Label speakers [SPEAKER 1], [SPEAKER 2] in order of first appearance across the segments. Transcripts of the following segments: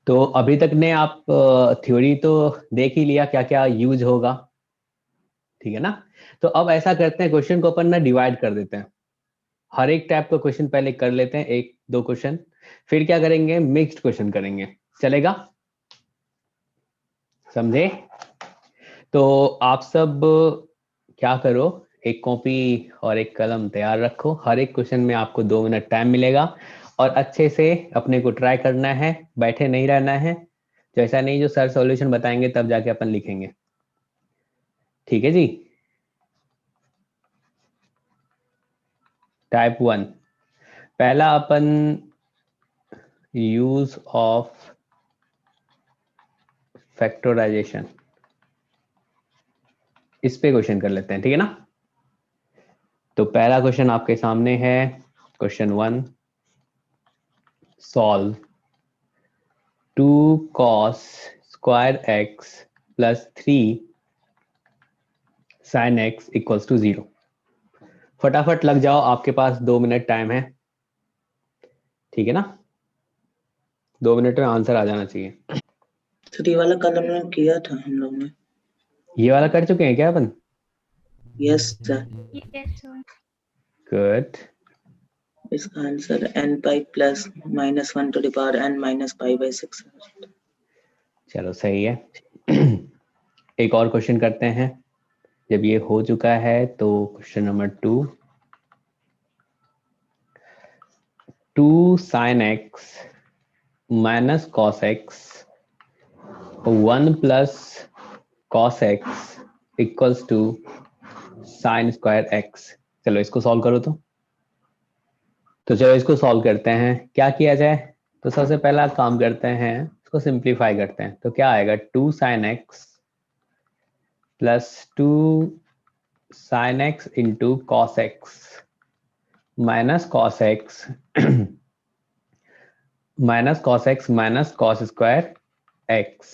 [SPEAKER 1] तो अभी तक ने आप थ्योरी तो देख ही लिया क्या क्या यूज होगा, ठीक है ना। तो अब ऐसा करते हैं, क्वेश्चन को अपन ना डिवाइड कर देते हैं। हर एक टाइप का क्वेश्चन पहले कर लेते हैं, एक दो क्वेश्चन, फिर क्या करेंगे, मिक्स्ड क्वेश्चन करेंगे, चलेगा, समझे। तो आप सब क्या करो, एक कॉपी और एक कलम तैयार रखो, हर एक क्वेश्चन में आपको 2 मिनट टाइम मिलेगा और अच्छे से अपने को ट्राई करना है, बैठे नहीं रहना है। तो ऐसा नहीं जो सर सॉल्यूशन बताएंगे तब जाके अपन लिखेंगे, ठीक है जी। टाइप 1, पहला अपन यूज ऑफ फैक्टराइजेशन, इस पे क्वेश्चन कर लेते हैं, ठीक है ना। तो पहला क्वेश्चन आपके सामने है, question 1, solve 2 cos square x plus 3 sin x equals to 0। फटाफट लग जाओ, आपके पास 2 मिनट टाइम है, ठीक है ना। 2 मिनट में आंसर आ जाना चाहिए।
[SPEAKER 2] 3 वाला कल हम लोग किया था हम लोग ने।
[SPEAKER 1] ये वाला कर चुके हैं क्या अपन?
[SPEAKER 2] Yes sir.
[SPEAKER 3] Yes, sir.
[SPEAKER 1] Good.
[SPEAKER 2] इसका answer n pi plus -1 to the power n minus pi by 6।
[SPEAKER 1] चलो सही है। एक और क्वेश्चन करते हैं, जब ये हो चुका है तो question number 2, 2 sin x minus cos x 1 plus cos x equals to sin square x। चलो इसको सॉल्व करो। तो चलो इसको सॉल्व करते हैं, क्या किया जाए। तो सबसे पहला काम करते हैं, इसको सिंप्लीफाई करते हैं। तो क्या आएगा, 2 sin x plus 2 sin x into cos x minus cos x minus cos x minus cos square x,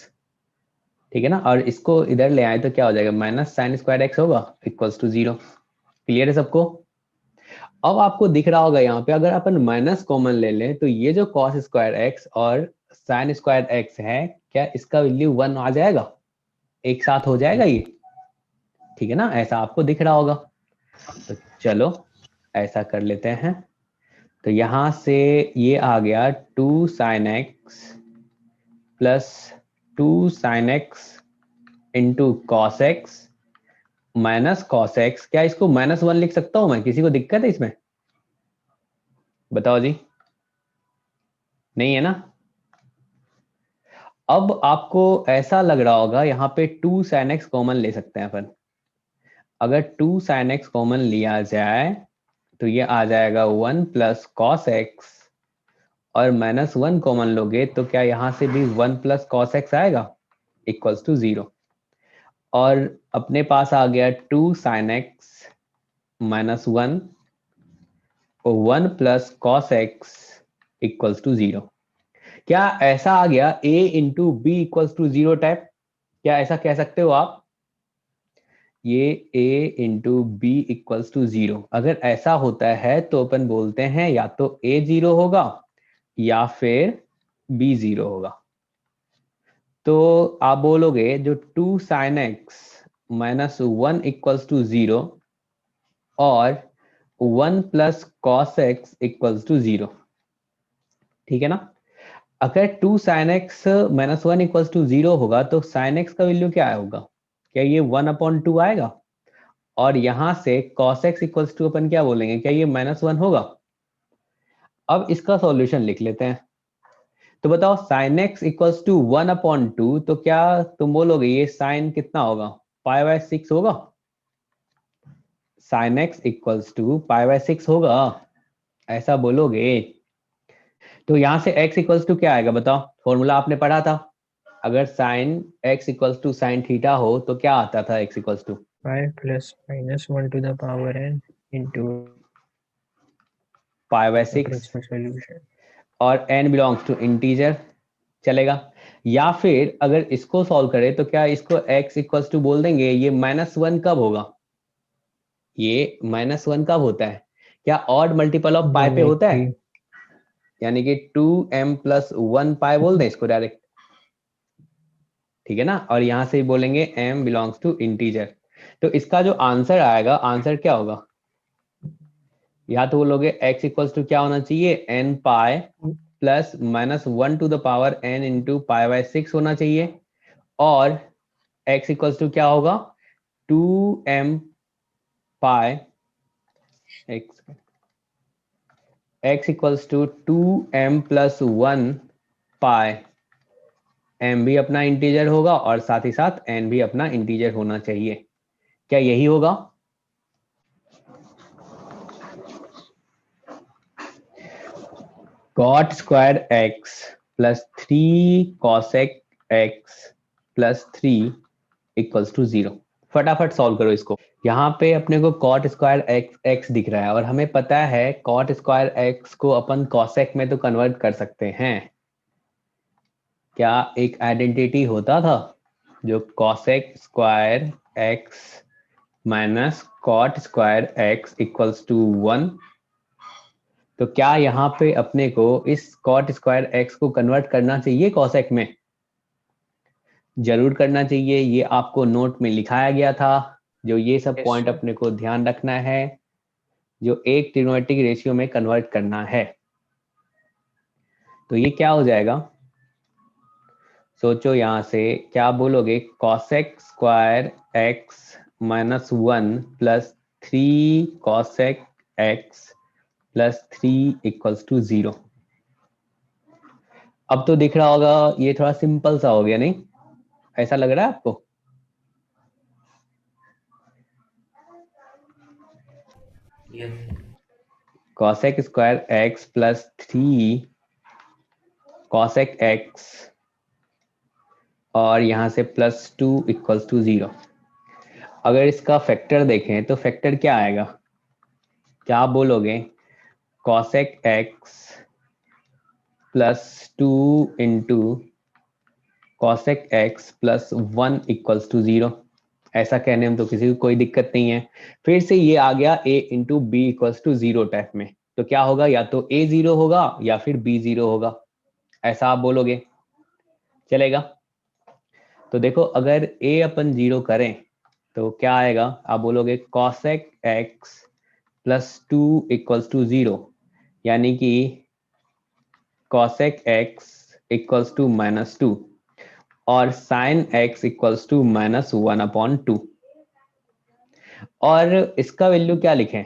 [SPEAKER 1] ठीक है ना। और इसको इधर ले आए तो क्या हो जाएगा, माइनस साइन स्क्वायर x होगा इक्वल्स टू 0। क्लियर है सबको। अब आपको दिख रहा होगा यहाँ पे, अगर अपन माइनस कॉमन ले लें तो ये जो cos स्क्वायर x और sin स्क्वायर x है, क्या इसका वैल्यू 1 आ जाएगा, एक साथ हो जाएगा ये, ठीक है ना, ऐसा आपको दिख रहा होगा। तो चलो ऐसा कर लेते हैं। तो यहां से ये आ गया 2 sin x plus 2 sin x into cos x minus cos x. क्या इसको -1 लिख सकता हूं मैं, किसी को दिक्कत है इसमें, बताओ जी, नहीं है ना। अब आपको ऐसा लग रहा होगा यहाँ पे 2 sin x कॉमन ले सकते हैं अपन। अगर 2 sin x कॉमन लिया जाए तो ये आ जाएगा 1 प्लस कॉस एक्स, और -1 कॉमन लोगे तो क्या यहाँ से भी 1 प्लस कॉस एक्स आएगा इक्वल्स टू 0। और अपने पास आ गया 2 sin x माइनस 1 और 1 plus cos x equals to 0। क्या ऐसा आ गया a into B equals to 0 type, क्या ऐसा कह सकते हो आप, ये a into B equals to 0। अगर ऐसा होता है तो अपन बोलते हैं या तो a 0 होगा या फिर b 0 होगा। तो आप बोलोगे जो 2 sin x minus 1 equals to 0 और 1 plus cos x equals to 0, ठीक है ना। अगर 2 sin x minus 1 equals to 0 होगा तो sin x का वैल्यू क्या होगा, क्या ये 1/2 आएगा। और यहां से cos x इक्वल्स टू अपन क्या बोलेंगे, क्या ये -1 होगा। अब इसका सॉल्यूशन लिख लेते हैं। तो बताओ sin x इक्वल्स टू 1/2, तो क्या तुम बोलोगे ये sin कितना होगा, π/6 होगा। sin x इक्वल्स टू π/6 होगा, ऐसा बोलोगे। तो यहां से x इक्वल्स टू क्या आएगा बताओ, फॉर्मूला आपने पढ़ा था, अगर sin x equals to sin theta हो तो क्या आता था x equals to
[SPEAKER 4] 5 plus -1 to the power n into
[SPEAKER 1] π/6
[SPEAKER 4] approximate solution.
[SPEAKER 1] और n बिलोंग्स टू इंटीजर, चलेगा। या फिर अगर इसको सॉल्व करें तो क्या इसको x इक्वल्स टू बोल देंगे, ये -1 कब होगा, ये -1 कब होता है, क्या ऑड मल्टीपल ऑफ पाई पे होता है, यानी कि 2m + 1 पाई बोल दें इसको डायरेक्ट, ठीक है ना, और यहाँ से बोलेंगे m बिलोंग्स टू इंटीजर। तो इसका जो आंसर आएगा, आंसर क्या होगा, या तो बोलोगे x इक्वल्स टू क्या होना चाहिए, n pi plus minus 1 to the power n into pi by 6 होना चाहिए, और x इक्वल्स टू क्या होगा, 2m pi x equals to 2m plus 1 pi, m भी अपना इंटीजर होगा और साथ ही साथ n भी अपना इंटीजर होना चाहिए। क्या यही होगा? cot square x plus 3 cosec x plus 3 equals to 0। फटाफट सॉल्व करो इसको। यहाँ पे अपने को cot स्क्वायर x दिख रहा है और हमें पता है cot स्क्वायर x को अपन cosec में तो कन्वर्ट कर सकते हैं। क्या एक आइडेंटिटी होता था जो cosec square x minus cot square x equals to 1? तो क्या यहाँ पे अपने को इस cot स्क्वायर x को कन्वर्ट करना चाहिए cosec में? जरूर करना चाहिए, ये आपको नोट में लिखाया गया था। जो ये सब पॉइंट अपने को ध्यान रखना है, जो एक ट्रिग्नोमेट्रिक रेशियो में कन्वर्ट करना है। तो ये क्या हो जाएगा, सोचो यहाँ से क्या बोलोगे, cosec square x minus 1 plus 3 cosec x plus 3 equals to 0। अब तो दिख रहा होगा ये थोड़ा सिंपल सा हो गया, नहीं ऐसा लग रहा है आपको? cosec square x plus 3 cosec x और यहाँ से प्लस 2 इक्वल्स टू 0। अगर इसका फैक्टर देखें तो फैक्टर क्या आएगा, क्या बोलोगे, cosec x plus 2 into cosec x plus 1 equals to 0। ऐसा कहने में तो किसी को कोई दिक्कत नहीं है। फिर से ये आ गया a into B equals to 0 type में, तो क्या होगा, या तो a 0 होगा या फिर b 0 होगा, ऐसा आप बोलोगे, चलेगा? तो देखो अगर a अपन 0 करें तो क्या आएगा, आप बोलोगे cosec x plus 2 equals to 0, यानी कि cosec x equals to minus 2 और sin x equals to minus 1/2। और इसका वैल्यू क्या लिखें,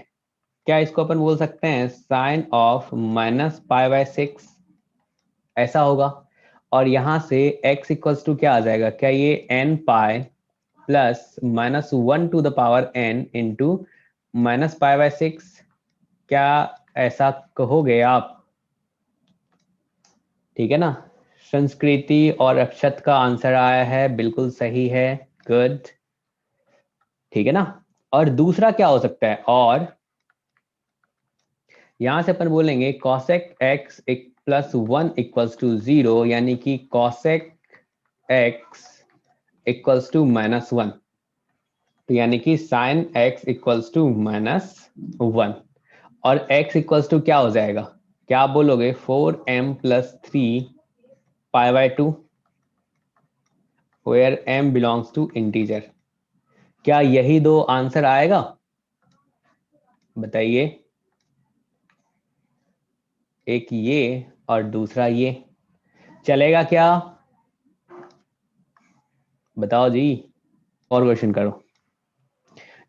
[SPEAKER 1] क्या इसको अपन बोल सकते हैं sin of minus pi by 6, ऐसा होगा। और यहां से x इक्वल्स टू क्या आ जाएगा, क्या ये n pi plus minus 1 to the power n into minus pi by 6, क्या ऐसा कहोगे आप? ठीक है ना, संस्कृति और अक्षत का आंसर आया है, बिल्कुल सही है, गुड, ठीक है ना। और दूसरा क्या हो सकता है, और यहां से अपन बोलेंगे cosec x plus 1 equals to 0, यानी कि cosec x equals to minus 1, तो यानी कि sin x equals to minus 1, और x इक्वल्स टू क्या हो जाएगा, क्या आप बोलोगे 4m plus 3 pi by 2 where m belongs to integer. क्या यही दो आंसर आएगा, बताइए, एक ये और दूसरा ये, चलेगा क्या, बताओ जी, और क्वेश्चन करो।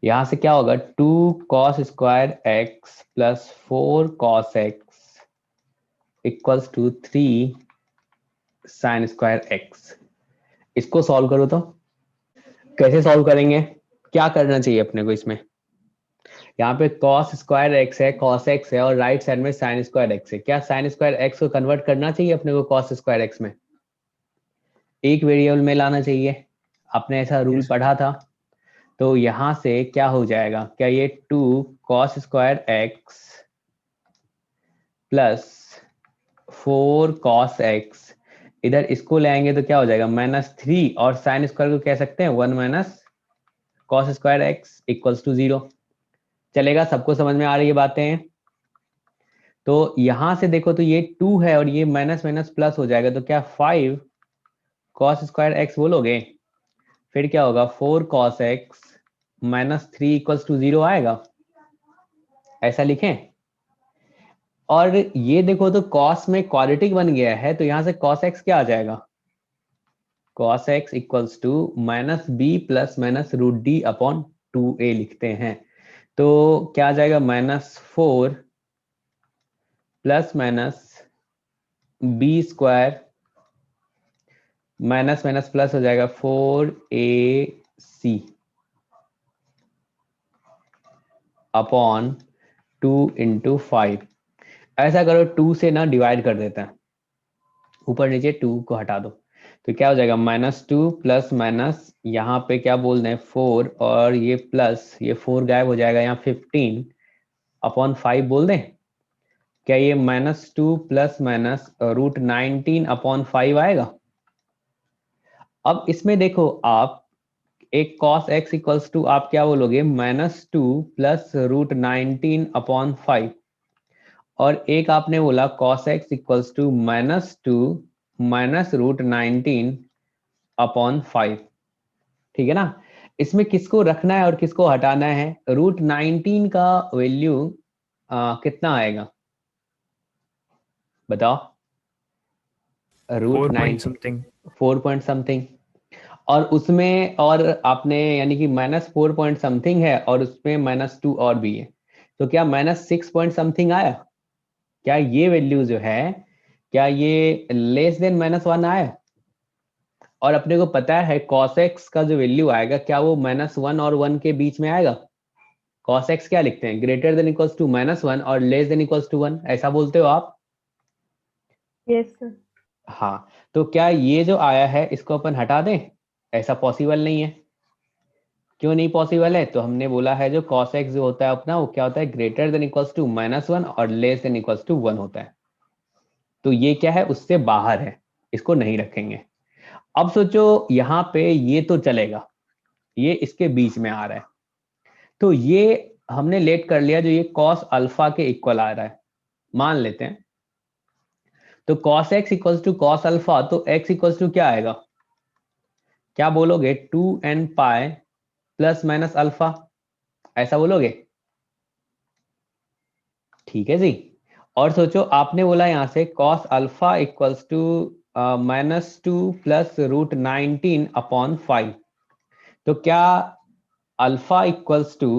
[SPEAKER 1] यहां से क्या होगा, 2 cos square x plus 4 cos x equals to 3 sin square x। इसको सॉल्व करो तो कैसे सॉल्व करेंगे, क्या करना चाहिए अपने को इसमें, यहाँ पे cos स्क्वायर x है, cos x है, और राइट साइड में sin स्क्वायर x है। क्या sin स्क्वायर x को कन्वर्ट करना चाहिए अपने को cos स्क्वायर x में, एक वेरिएबल में लाना चाहिए, आपने ऐसा रूल पढ़ा था। तो यहां से क्या हो जाएगा, क्या ये 2 cos square x plus 4 cos x, इधर इसको ले आएंगे तो क्या हो जाएगा माइनस 3, और साइन स्क्वायर को कह सकते हैं 1 minus cos square x equals to 0। चलेगा, सबको समझ में आ रही है बातें? तो यहां से देखो तो ये 2 है और ये माइनस माइनस प्लस हो जाएगा, तो क्या 5 कॉस स्क्वायर एक्स बोलोगे, फिर क्या होगा 4 cos x minus 3 equals to 0 आएगा, ऐसा लिखें। और ये देखो तो cos में क्वाड्रेटिक बन गया है, तो यहां से cos x क्या आ जाएगा, cos x equals to minus B plus minus root D upon 2a लिखते हैं। तो क्या आ जाएगा, -4 plus minus B square minus minus plus हो जाएगा 4ac अपॉन 2 इंटू 5। ऐसा करो 2 से ना डिवाइड कर देते हैं, ऊपर नीचे 2 को हटा दो, तो क्या हो जाएगा -2 प्लस माइनस यहाँ पे क्या बोल रहे हैं 4, और ये प्लस ये 4 गायब हो जाएगा, यहाँ 15 अपॉन 5 बोल दें। क्या ये -2 प्लस माइनस रूट 19 अपॉन 5 आएगा। अब इसमें देखो आप एक cos x इक्वल्स टू आप क्या बोलोगे, -2 प्लस रूट 19 अपॉन 5, और एक आपने बोला cos x equals to -2 minus root 19 upon 5। ठीक है ना, इसमें किसको रखना है और किसको हटाना है। रूट 19 का वैल्यू कितना आएगा बताओ, root
[SPEAKER 4] 4 point
[SPEAKER 1] 19
[SPEAKER 4] something.
[SPEAKER 1] 4 point something, और उसमें और आपने यानी कि -4 पॉइंट समथिंग है और उसमें -2 और भी है, तो क्या -6 पॉइंट समथिंग आया। क्या ये वैल्यू जो है, क्या ये लेस देन -1 आया। और अपने को पता है cos x का जो वैल्यू आएगा, क्या वो -1 और 1 के बीच में आएगा। cos x क्या लिखते हैं, ग्रेटर देन इक्वल्स टू -1 और लेस देन इक्वल्स टू 1, ऐसा बोलते हो आप।
[SPEAKER 3] Yes sir.
[SPEAKER 1] हाँ, तो क्या ये जो आया है इसको अपन हटा दें, ऐसा पॉसिबल नहीं है। क्यों नहीं पॉसिबल है, तो हमने बोला है जो cos x जो होता है अपना, वो क्या होता है, ग्रेटर देन इक्वल्स टू -1 और लेस देन इक्वल्स टू 1 होता है। तो ये क्या है, उससे बाहर है, इसको नहीं रखेंगे। अब सोचो यहाँ पे ये तो चलेगा, ये इसके बीच में आ रहा है, तो ये हमने लेट कर लिया जो ये cos अल्फा के इक्वल आ रहा है, मान लेते हैं। तो cos x equals to cos alpha, तो x इक्वल्स टू क्या आएगा, क्या बोलोगे 2n pi plus minus alpha, ऐसा बोलोगे। ठीक है जी। और सोचो आपने बोला यहां से cos alpha equals to -2 plus root 19 upon 5, तो क्या alpha equals to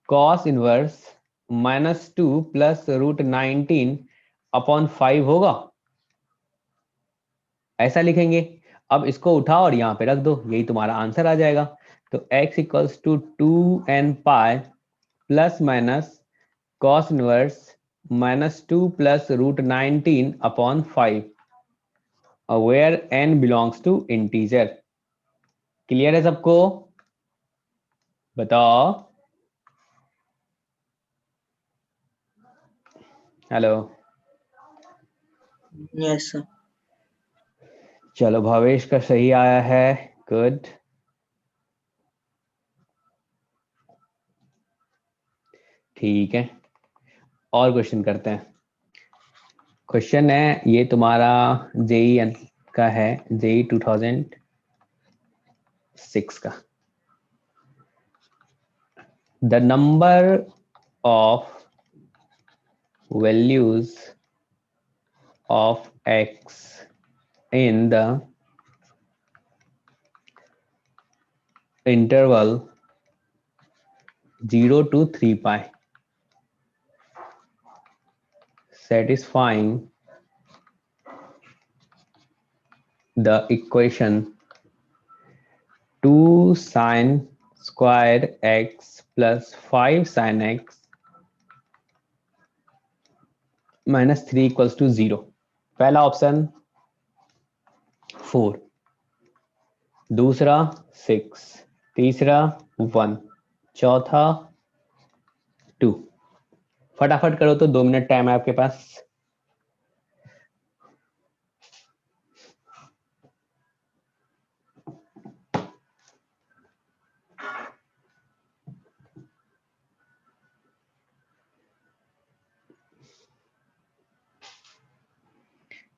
[SPEAKER 1] cos inverse -2 plus root 19 upon 5 होगा, ऐसा लिखेंगे। अब इसको उठाओ और यहाँ पे रख दो, यही तुम्हारा आंसर आ जाएगा। तो x equals to 2n pi plus minus cos inverse -2 plus root 19 upon 5, where n belongs to integer. Clear है सबको, बताओ। Hello,
[SPEAKER 2] Yes, sir.
[SPEAKER 1] चलो भावेश का सही आया है, गुड। ठीक है, और क्वेश्चन करते हैं। क्वेश्चन है ये तुम्हारा जेई का है, जेई 2006 का। The number of values of x in the interval 0 to 3 pi satisfying the equation 2 sin square x plus 5 sin x minus 3 equals to 0। पहला ऑप्शन 4, दूसरा 6, तीसरा 1, चौथा 2। फटाफट करो तो 2 मिनट टाइम है आपके पास।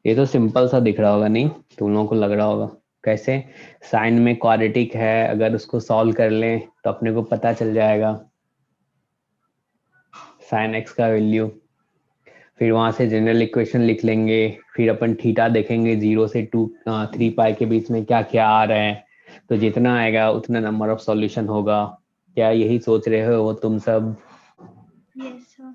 [SPEAKER 1] ये तो सिंपल सा दिख रहा होगा, नहीं तुम लोगों को लग रहा होगा कैसे? साइन में क्वाड्रेटिक है, अगर उसको सॉल्व कर लें तो अपने को पता चल जाएगा साइन एक्स का वैल्यू। फिर वहां से जनरल इक्वेशन लिख लेंगे, फिर अपन थीटा देखेंगे 0 से 3 पाई के बीच में क्या क्या आ रहा है, तो जितना आएगा उतना नंबर ऑफ सॉल्यूशन होगा। क्या यही सोच रहे हो तुम सब?
[SPEAKER 3] Yes, sir.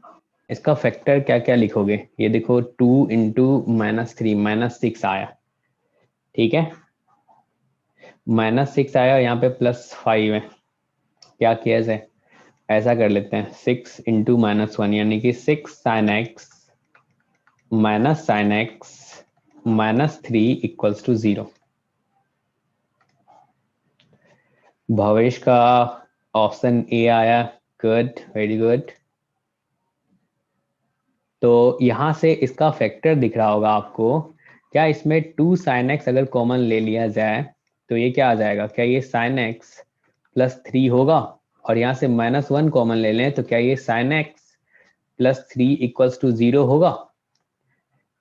[SPEAKER 1] इसका फैक्टर क्या क्या लिखोगे? ये देखो 2 इंटू -3 -6 आया, ठीक है, -6 आया, यहाँ पे +5 है। क्या केस है, ऐसा कर लेते हैं 6 इंटू -1 यानी कि 6 sin x -sin x -3 equals to 0। Bhavesh का ऑप्शन ए आया, गुड, वेरी गुड। तो यहां से इसका फैक्टर दिख रहा होगा आपको। क्या इसमें 2 sin x अगर कॉमन ले लिया जाए तो ये क्या आ जाएगा? क्या ये sin x +3 होगा? और यहाँ से -1 कॉमन ले लें तो क्या ये sin x +3 इक्वल्स टू 0 होगा?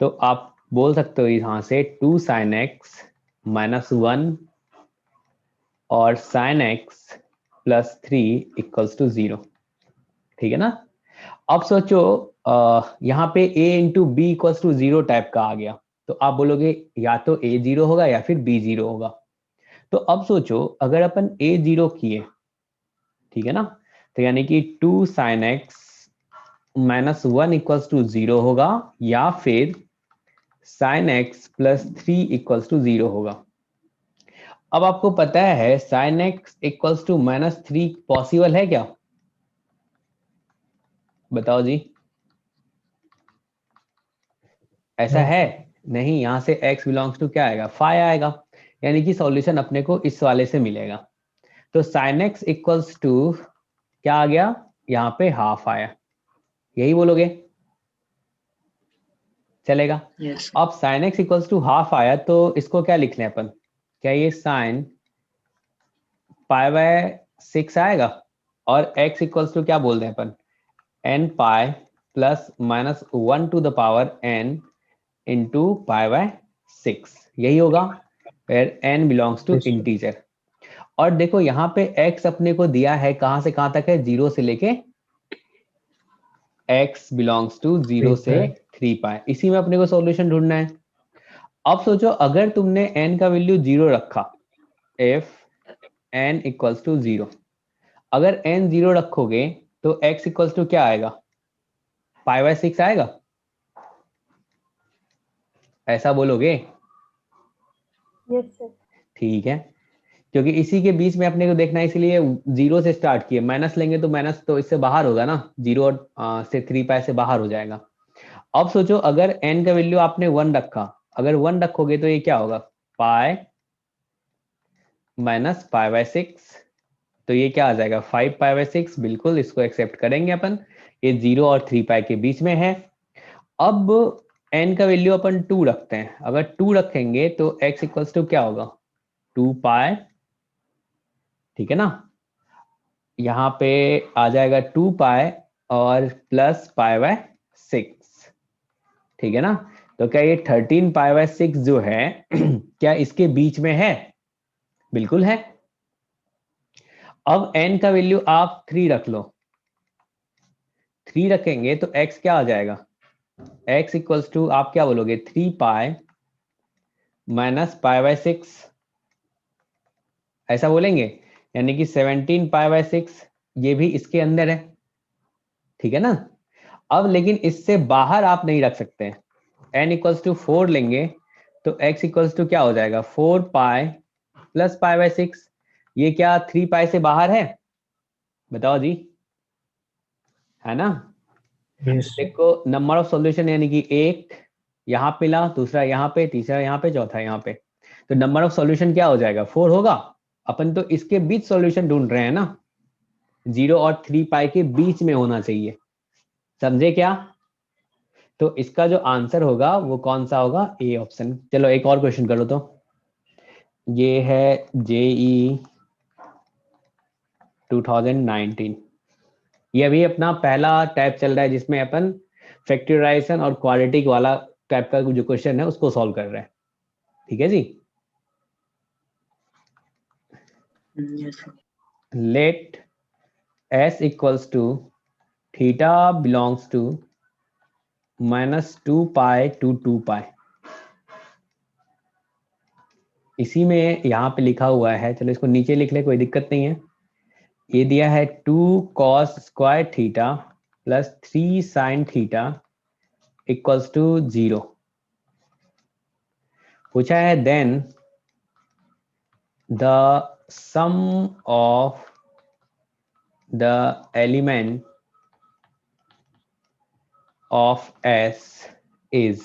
[SPEAKER 1] तो आप बोल सकते हो यहाँ से 2 sin x -1 और sin x +3 इक्वल्स टू 0, ठीक है ना? अब सोचो यहाँ पे a into B equals to 0 type का आ गया, तो आप बोलोगे या तो a 0 होगा या फिर b 0 होगा। तो अब सोचो अगर अपन a 0 किए, ठीक है ना, तो यानी कि 2 sin x -1 इक्वल्स टू 0 होगा या फिर sin x +3 इक्वल्स टू 0 होगा। अब आपको पता है sin x equals to -3 possible है क्या? बताओ जी। ऐसा है नहीं, यहां से x बिलोंग्स टू क्या आएगा? 5 आएगा, यानी कि सॉल्यूशन अपने को इस वाले से मिलेगा। तो sin x इक्वल्स टू क्या आ गया? यहाँ पे हाफ आया, यही बोलोगे? चलेगा।
[SPEAKER 2] Yes.
[SPEAKER 1] अब sin x equals to half आया तो इसको क्या लिख लें अपन? क्या ये sin π/6 आएगा? और x इक्वल्स टू क्या बोल दें अपन? n pi plus -1 to the power n into π/6, यही होगा, where n belongs to integer. और देखो यहाँ पे x अपने को दिया है, कहां से कहां तक है? 0 से लेके x बिलोंग्स टू 0 से 3 पाई, इसी में अपने को सॉल्यूशन ढूंढना है। अब सोचो अगर तुमने n का वैल्यू 0 रखा, if n इक्वल्स टू 0, अगर n 0 रखोगे तो x इक्वल्स टू क्या आएगा? π/6 आएगा, ऐसा बोलोगे?
[SPEAKER 3] Yes, sir.
[SPEAKER 1] ठीक है, क्योंकि इसी के बीच में अपने को देखना है, इसलिए 0 से स्टार्ट किए। माइनस लेंगे तो माइनस तो इससे बाहर होगा ना, 0 और से 3 पाई से बाहर हो जाएगा। अब सोचो अगर n का वैल्यू आपने 1 रखा, अगर 1 रखोगे तो ये क्या होगा? पाई माइनस π/6, तो ये क्या आ जाएगा? 5 π/6, बिल्कुल इसको एक्सेप्ट करेंगे अपन, ये 0 और 3 पाई के बीच में है। अब n का वैल्यू अपन 2 रखते हैं, अगर 2 रखेंगे तो x इक्वल्स टू क्या होगा? 2 पाई, ठीक है ना, यहाँ पे आ जाएगा 2 पाई और प्लस π/6, ठीक है ना। तो क्या ये 13 π/6 जो है क्या इसके बीच में है? बिल्कुल है। अब n का वैल्यू आप 3 रख लो, 3 रखेंगे तो x क्या आ जाएगा? x इक्वल्स टू आप क्या बोलोगे? 3 पाई माइनस π/6, ऐसा बोलेंगे, यानी कि 17 π/6, ये भी इसके अंदर है, ठीक है ना। अब लेकिन इससे बाहर आप नहीं रख सकते, n इक्वल्स टू 4 लेंगे तो x इक्वल्स टू क्या हो जाएगा? 4 पाई प्लस π/6, ये क्या 3 पाई से बाहर है? बताओ जी, है ना।
[SPEAKER 4] Yes.
[SPEAKER 1] देखो नंबर ऑफ सॉल्यूशन यानी कि एक यहाँ मिला, दूसरा यहाँ पे, तीसरा यहाँ पे, चौथा यहाँ पे, तो नंबर ऑफ सॉल्यूशन क्या हो जाएगा? 4 होगा। अपन तो इसके बीच सॉल्यूशन ढूंढ रहे हैं ना, 0 और 3 पाई के बीच में होना चाहिए, समझे क्या? तो इसका जो आंसर होगा वो कौन सा होगा? A option. चलो एक और क्वेश्चन करो, तो ये है JEE 2019, ये अभी अपना पहला टाइप चल रहा है जिसमें अपन फैक्टराइजेशन और क्वाड्रेटिक वाला टाइप का जो क्वेश्चन है उसको सॉल्व कर रहे हैं। ठीक है जी।
[SPEAKER 2] Yes, sir.
[SPEAKER 1] Let s equals to theta belongs to -2 pi to 2 pi. इसी में यहाँ पे लिखा हुआ है, चलो इसको नीचे लिख ले, कोई दिक्कत नहीं है। ये दिया है 2 cos square theta plus 3 sine theta equals to 0। पूछा है then the sum of the element of S is,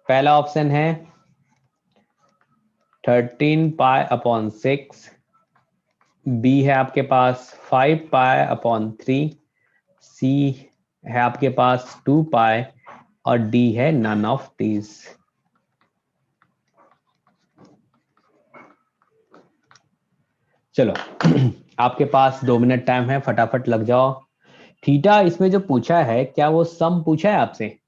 [SPEAKER 1] पहला ऑप्शन है 13 पाई अपॉन 6, बी है आपके पास 5 पाई अपॉन 3, सी है आपके पास 2 पाई और डी है नन ऑफ दीज। चलो आपके पास 2 मिनट टाइम है, फटाफट लग जाओ। थीटा इसमें जो पूछा है, क्या वो सम पूछा है आपसे?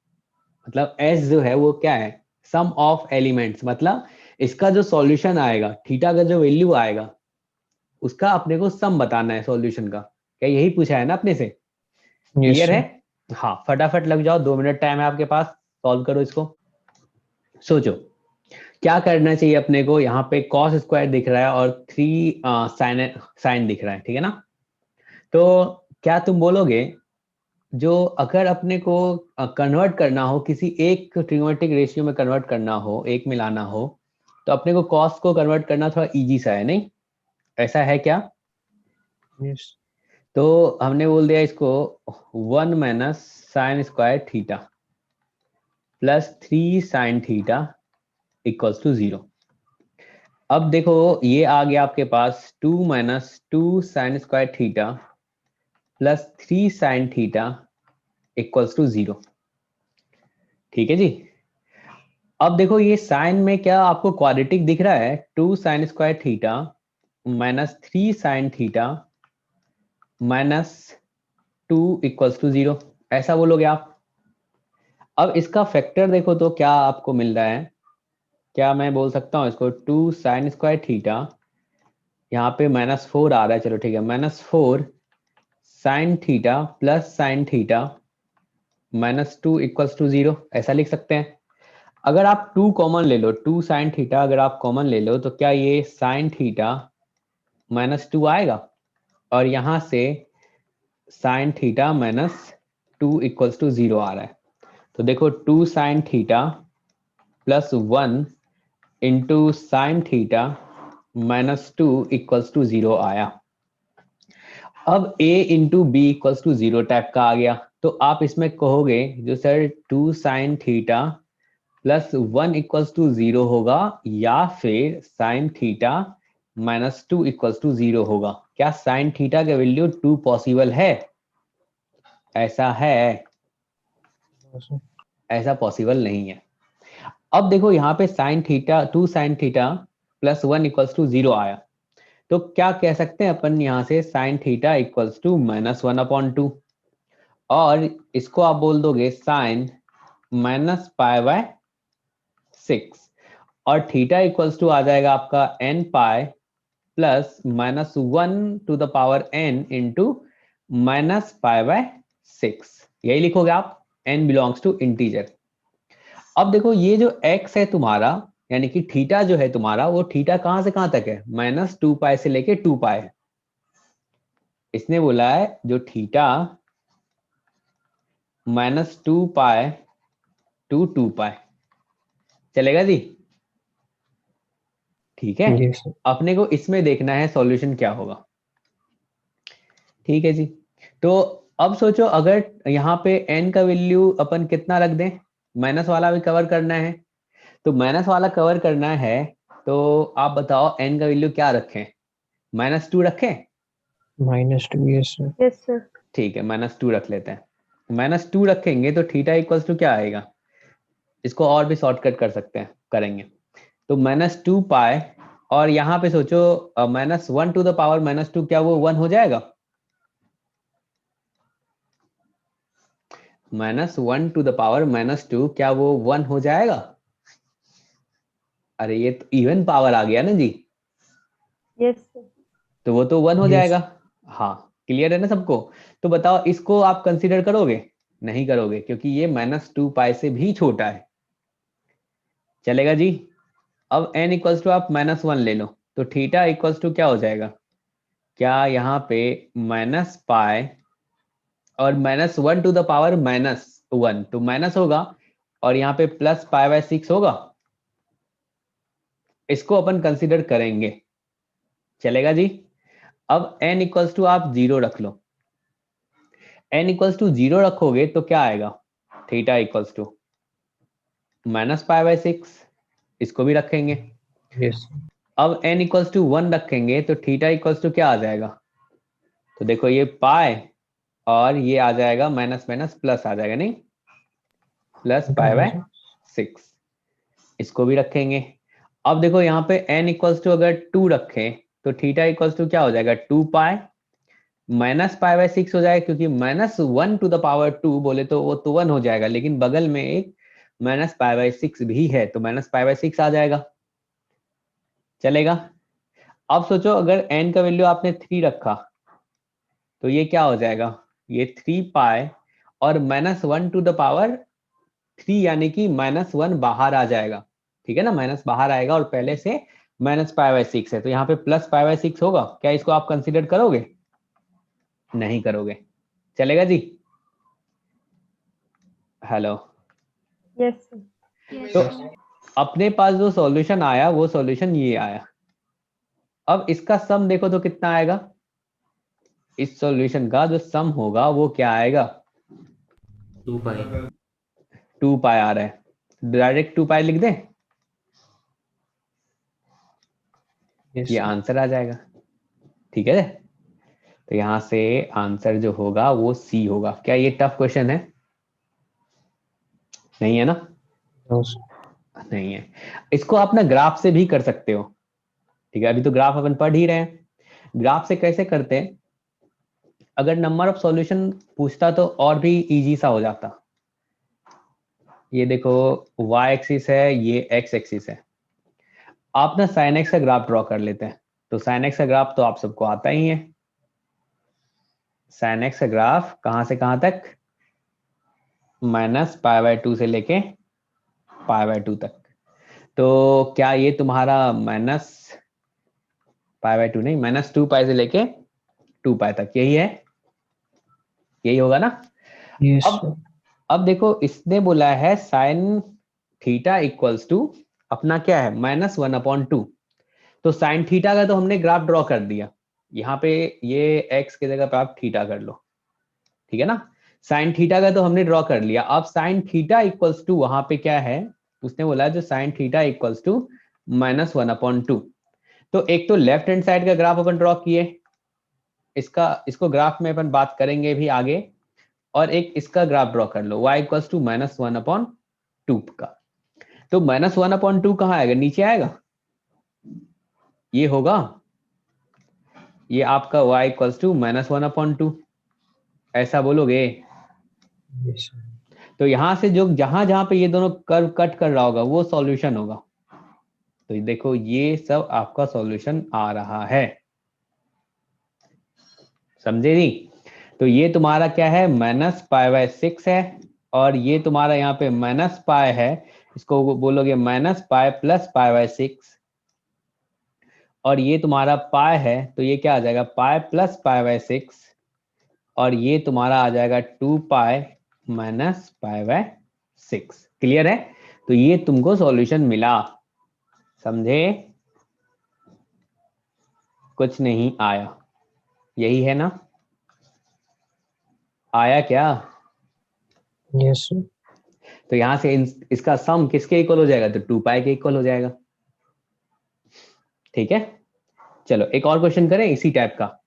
[SPEAKER 1] मतलब एस जो है वो क्या है? सम ऑफ एलिमेंट्स, मतलब इसका जो सॉल्यूशन आएगा, थीटा का जो वैल्यू आएगा उसका अपने को सम बताना है सॉल्यूशन का। क्या यही पूछा है ना अपने से? क्लियर है? हाँ, फटाफट लग जाओ, 2 मिनट टाइम है आपके पास, सॉल्व करो इसको। सोचो क्या करना चाहिए अपने को। यहाँ पे कॉस स्क्वायर दिख रहा है और 3 साइन दिख रहा है, ठीक है ना? तो क्या तुम बोलोगे, जो अगर अपने को कन्वर्ट करना हो, किसी एक ट्रिगोनोमेट्रिक रेशियो में कन्वर्ट करना हो, एक में लाना हो, तो अपने को कॉस को कन्वर्ट करना थोड़ा इजी सा है, नहीं? ऐसा है क्या?
[SPEAKER 4] Yes.
[SPEAKER 1] तो हमने बोल दिया इसको 1 minus sine square theta plus 3 sine theta equals to 0। अब देखो ये आ गया आपके पास 2 minus 2 sine square theta plus 3 sine theta equals to 0। ठीक है जी। अब देखो ये साइन में क्या आपको क्वाड्रेटिक दिख रहा है? 2 sine square theta minus 3 sine theta minus 2 equals to 0, ऐसा बोलोगे आप। अब इसका फैक्टर देखो तो क्या आपको मिल रहा है? क्या मैं बोल सकता हूँ इसको 2 साइन स्क्वायर थीटा, यहाँ पे -4 आ रहा है, चलो ठीक है, -4 sine theta plus sine theta -2 equals to 0, ऐसा लिख सकते हैं। अगर आप 2 कॉमन ले लो, 2 साइन थीटा अगर आप कॉमन ले लो, तो क्या ये साइन थीटा -2 आएगा और यहाँ से साइन थीटा -2 इक्वल्स टू 0 आ रहा है। तो देखो 2 sine theta plus 1 into sine theta -2 equals to 0 आया। अब a into B equals to 0 type का आ गया, तो आप इसमें कहोगे जो sir 2 sine theta plus 1 equals to 0 होगा या फिर साइन थीटा -2 इक्वल्स टू 0 होगा। क्या साइन थीटा का वैल्यू 2 पॉसिबल है? ऐसा है? ऐसा पॉसिबल नहीं है। अब देखो यहाँ पे sine theta 2 sine theta plus 1 equals to 0 आया, तो क्या कह सकते हैं अपन यहाँ से साइन थीटा इक्वल्स टू -1/2, और इसको आप बोल दोगे साइन -π/6, और थीटा इक्वल्स टू आ जाएगा आपका n π प्लस -1n इंटू -π/6, यही लिखोगे आप, n बिलोंग्स टू इंटीजर। अब देखो ये जो x है तुम्हारा, यानी कि थीटा जो है तुम्हारा, वो थीटा कहां से कहां तक है? -2π से लेके 2π है। इसने बोला है जो थीटा -2π टू 2π, चलेगा जी? ठीक है।
[SPEAKER 4] Yes.
[SPEAKER 1] अपने को इसमें देखना है सॉल्यूशन क्या होगा। ठीक है जी। तो अब सोचो अगर यहाँ पे n का वैल्यू अपन कितना रख दें, माइनस वाला भी कवर करना है, तो माइनस वाला कवर करना है, तो आप बताओ n का वैल्यू क्या रखें? -2 रखें?
[SPEAKER 4] -2. Yes, sir.
[SPEAKER 3] Yes, sir.
[SPEAKER 1] ठीक है, -2 रख लेते हैं। -2 रखेंगे तो थीटा इक्वल्स टू क्या आएगा? इसको और भी शॉर्टकट कर सकते हैं, करेंगे तो -2π, और यहाँ पे सोचो -1 टू द पावर -2, क्या वो 1 हो जाएगा? -1 क्या वो 1 हो जाएगा? अरे ये तो इवन पावर आ गया ना जी,
[SPEAKER 3] Yes, sir.
[SPEAKER 1] तो वो तो 1 हो
[SPEAKER 4] Yes.
[SPEAKER 1] जाएगा। हाँ, क्लियर है ना सबको? तो बताओ इसको आप कंसीडर करोगे? नहीं करोगे, क्योंकि ये -2 से भी छोटा है। चलेगा जी? अब n इक्वल्स टू आप -1 ले लो, तो थीटा इक्वल्स टू क्या हो जाएगा? क्या यहाँ पे -π और -1 तो माइनस होगा, और यहाँ पे +π/6 होगा। इसको अपन कंसीडर करेंगे। चलेगा जी? अब n इक्वल्स टू आप 0 रख लो। n इक्वल्स टू 0 रखोगे तो क्या आएगा? थीटा इक्वल्स टू -π/6, इसको भी रखेंगे।
[SPEAKER 4] Yes.
[SPEAKER 1] अब n इक्वल्स टू 1 रखेंगे तो थीटा इक्वल्स टू क्या आ जाएगा? तो देखो ये पाई और ये आ जाएगा माइनस माइनस प्लस आ जाएगा, नहीं, +π/6, इसको भी रखेंगे। अब देखो यहाँ पे n इक्वल्स टू अगर 2 रखें तो थीटा इक्वल्स टू क्या हो जाएगा? 2π -π/6 हो जाएगा, क्योंकि -1 बोले तो वो तो 1 हो जाएगा, लेकिन बगल में एक -π/6 भी है, तो -π/6 आ जाएगा। चलेगा? अब सोचो अगर n का वैल्यू आपने 3 रखा तो ये क्या हो जाएगा? ये 3π और -1 यानी कि -1 बाहर आ जाएगा। ठीक है ना, माइनस बाहर आएगा और पहले से -π/6 है, तो यहाँ पे +π/6 होगा। क्या इसको आप कंसीडर करोगे? नहीं करोगे। चलेगा जी? हेलो?
[SPEAKER 3] Yes, sir.
[SPEAKER 1] तो
[SPEAKER 3] Yes, sir.
[SPEAKER 1] अपने पास जो सॉल्यूशन आया वो सॉल्यूशन ये आया। अब इसका सम देखो तो कितना आएगा? इस सॉल्यूशन का जो सम होगा वो क्या आएगा?
[SPEAKER 2] 2π।
[SPEAKER 1] 2π आ रहा है, डायरेक्ट 2π लिख दें,
[SPEAKER 4] Yes.
[SPEAKER 1] ये आंसर आ जाएगा। ठीक है, तो यहां से आंसर जो होगा वो सी होगा। क्या ये टफ क्वेश्चन है? नहीं है ना?
[SPEAKER 4] No, sir.
[SPEAKER 1] नहीं है। इसको आप ना ग्राफ से भी कर सकते हो। ठीक है, अभी तो ग्राफ अपन पढ़ ही रहे हैं। ग्राफ से कैसे करते हैं? अगर नंबर ऑफ सॉल्यूशन पूछता तो और भी इजी सा हो जाता। ये देखो y एक्सिस है, ये x एक्सिस है। आप ना sin x का ग्राफ ड्रॉ कर लेते हैं। तो sin x का ग्राफ तो आप सबको आता ही है। sin x का ग्राफ कहां से कहां तक? -π/2 से लेके π/2 तक। तो क्या ये तुम्हारा -π/2 नहीं, -2π से लेके 2π तक यही है? यही होगा ना?
[SPEAKER 4] Yes,
[SPEAKER 1] अब
[SPEAKER 4] sir.
[SPEAKER 1] अब देखो इसने बोला है साइन थीटा इक्वल्स टू अपना क्या है? -1/2। तो साइन थीटा का तो हमने ग्राफ ड्रॉ कर दिया। यहाँ पे ये x की जगह पे आप थीटा कर लो। ठीक है ना? साइन थीटा का तो हमने ड्रॉ कर लिया। अब साइन थीटा इक्वल्स टू वहां पे क्या है? उसने बोला जो साइन थीटा इक्वल्स टू -1/2। तो एक तो लेफ्ट हैंड साइड का ग्राफ अपन ड्रॉ किए, इसको ग्राफ में अपन बात करेंगे भी आगे। और एक इसका ग्राफ ड्रॉ कर लो, y इक्वल्स टू -1/2 का। तो -1/2 कहाँ आएगा? नीचे आएगा, ये होगा, ये आपका y इक्वल्स टू -1/2, ऐसा बोलोगे?
[SPEAKER 4] Yes, sir.
[SPEAKER 1] तो यहां से जो जहां जहां पे ये दोनों कर्व कट कर रहा होगा वो सॉल्यूशन होगा। तो देखो ये सब आपका सॉल्यूशन आ रहा है। समझे नहीं? तो ये तुम्हारा क्या है? -π/6 है, और ये तुम्हारा यहाँ पे -π है, इसको बोलोगे -π + π/6, और ये तुम्हारा पाई है, तो ये क्या आ जाएगा? पाई + π/6, और ये तुम्हारा आ जाएगा 2π - π/6। क्लियर है? तो ये तुमको सॉल्यूशन मिला। समझे? कुछ नहीं आया, यही है ना? आया क्या?
[SPEAKER 4] Yes, sir.
[SPEAKER 1] तो यहां से इसका सम किसके इक्वल हो जाएगा? तो 2π के इक्वल हो जाएगा। ठीक है, चलो एक और क्वेश्चन करें इसी टाइप का।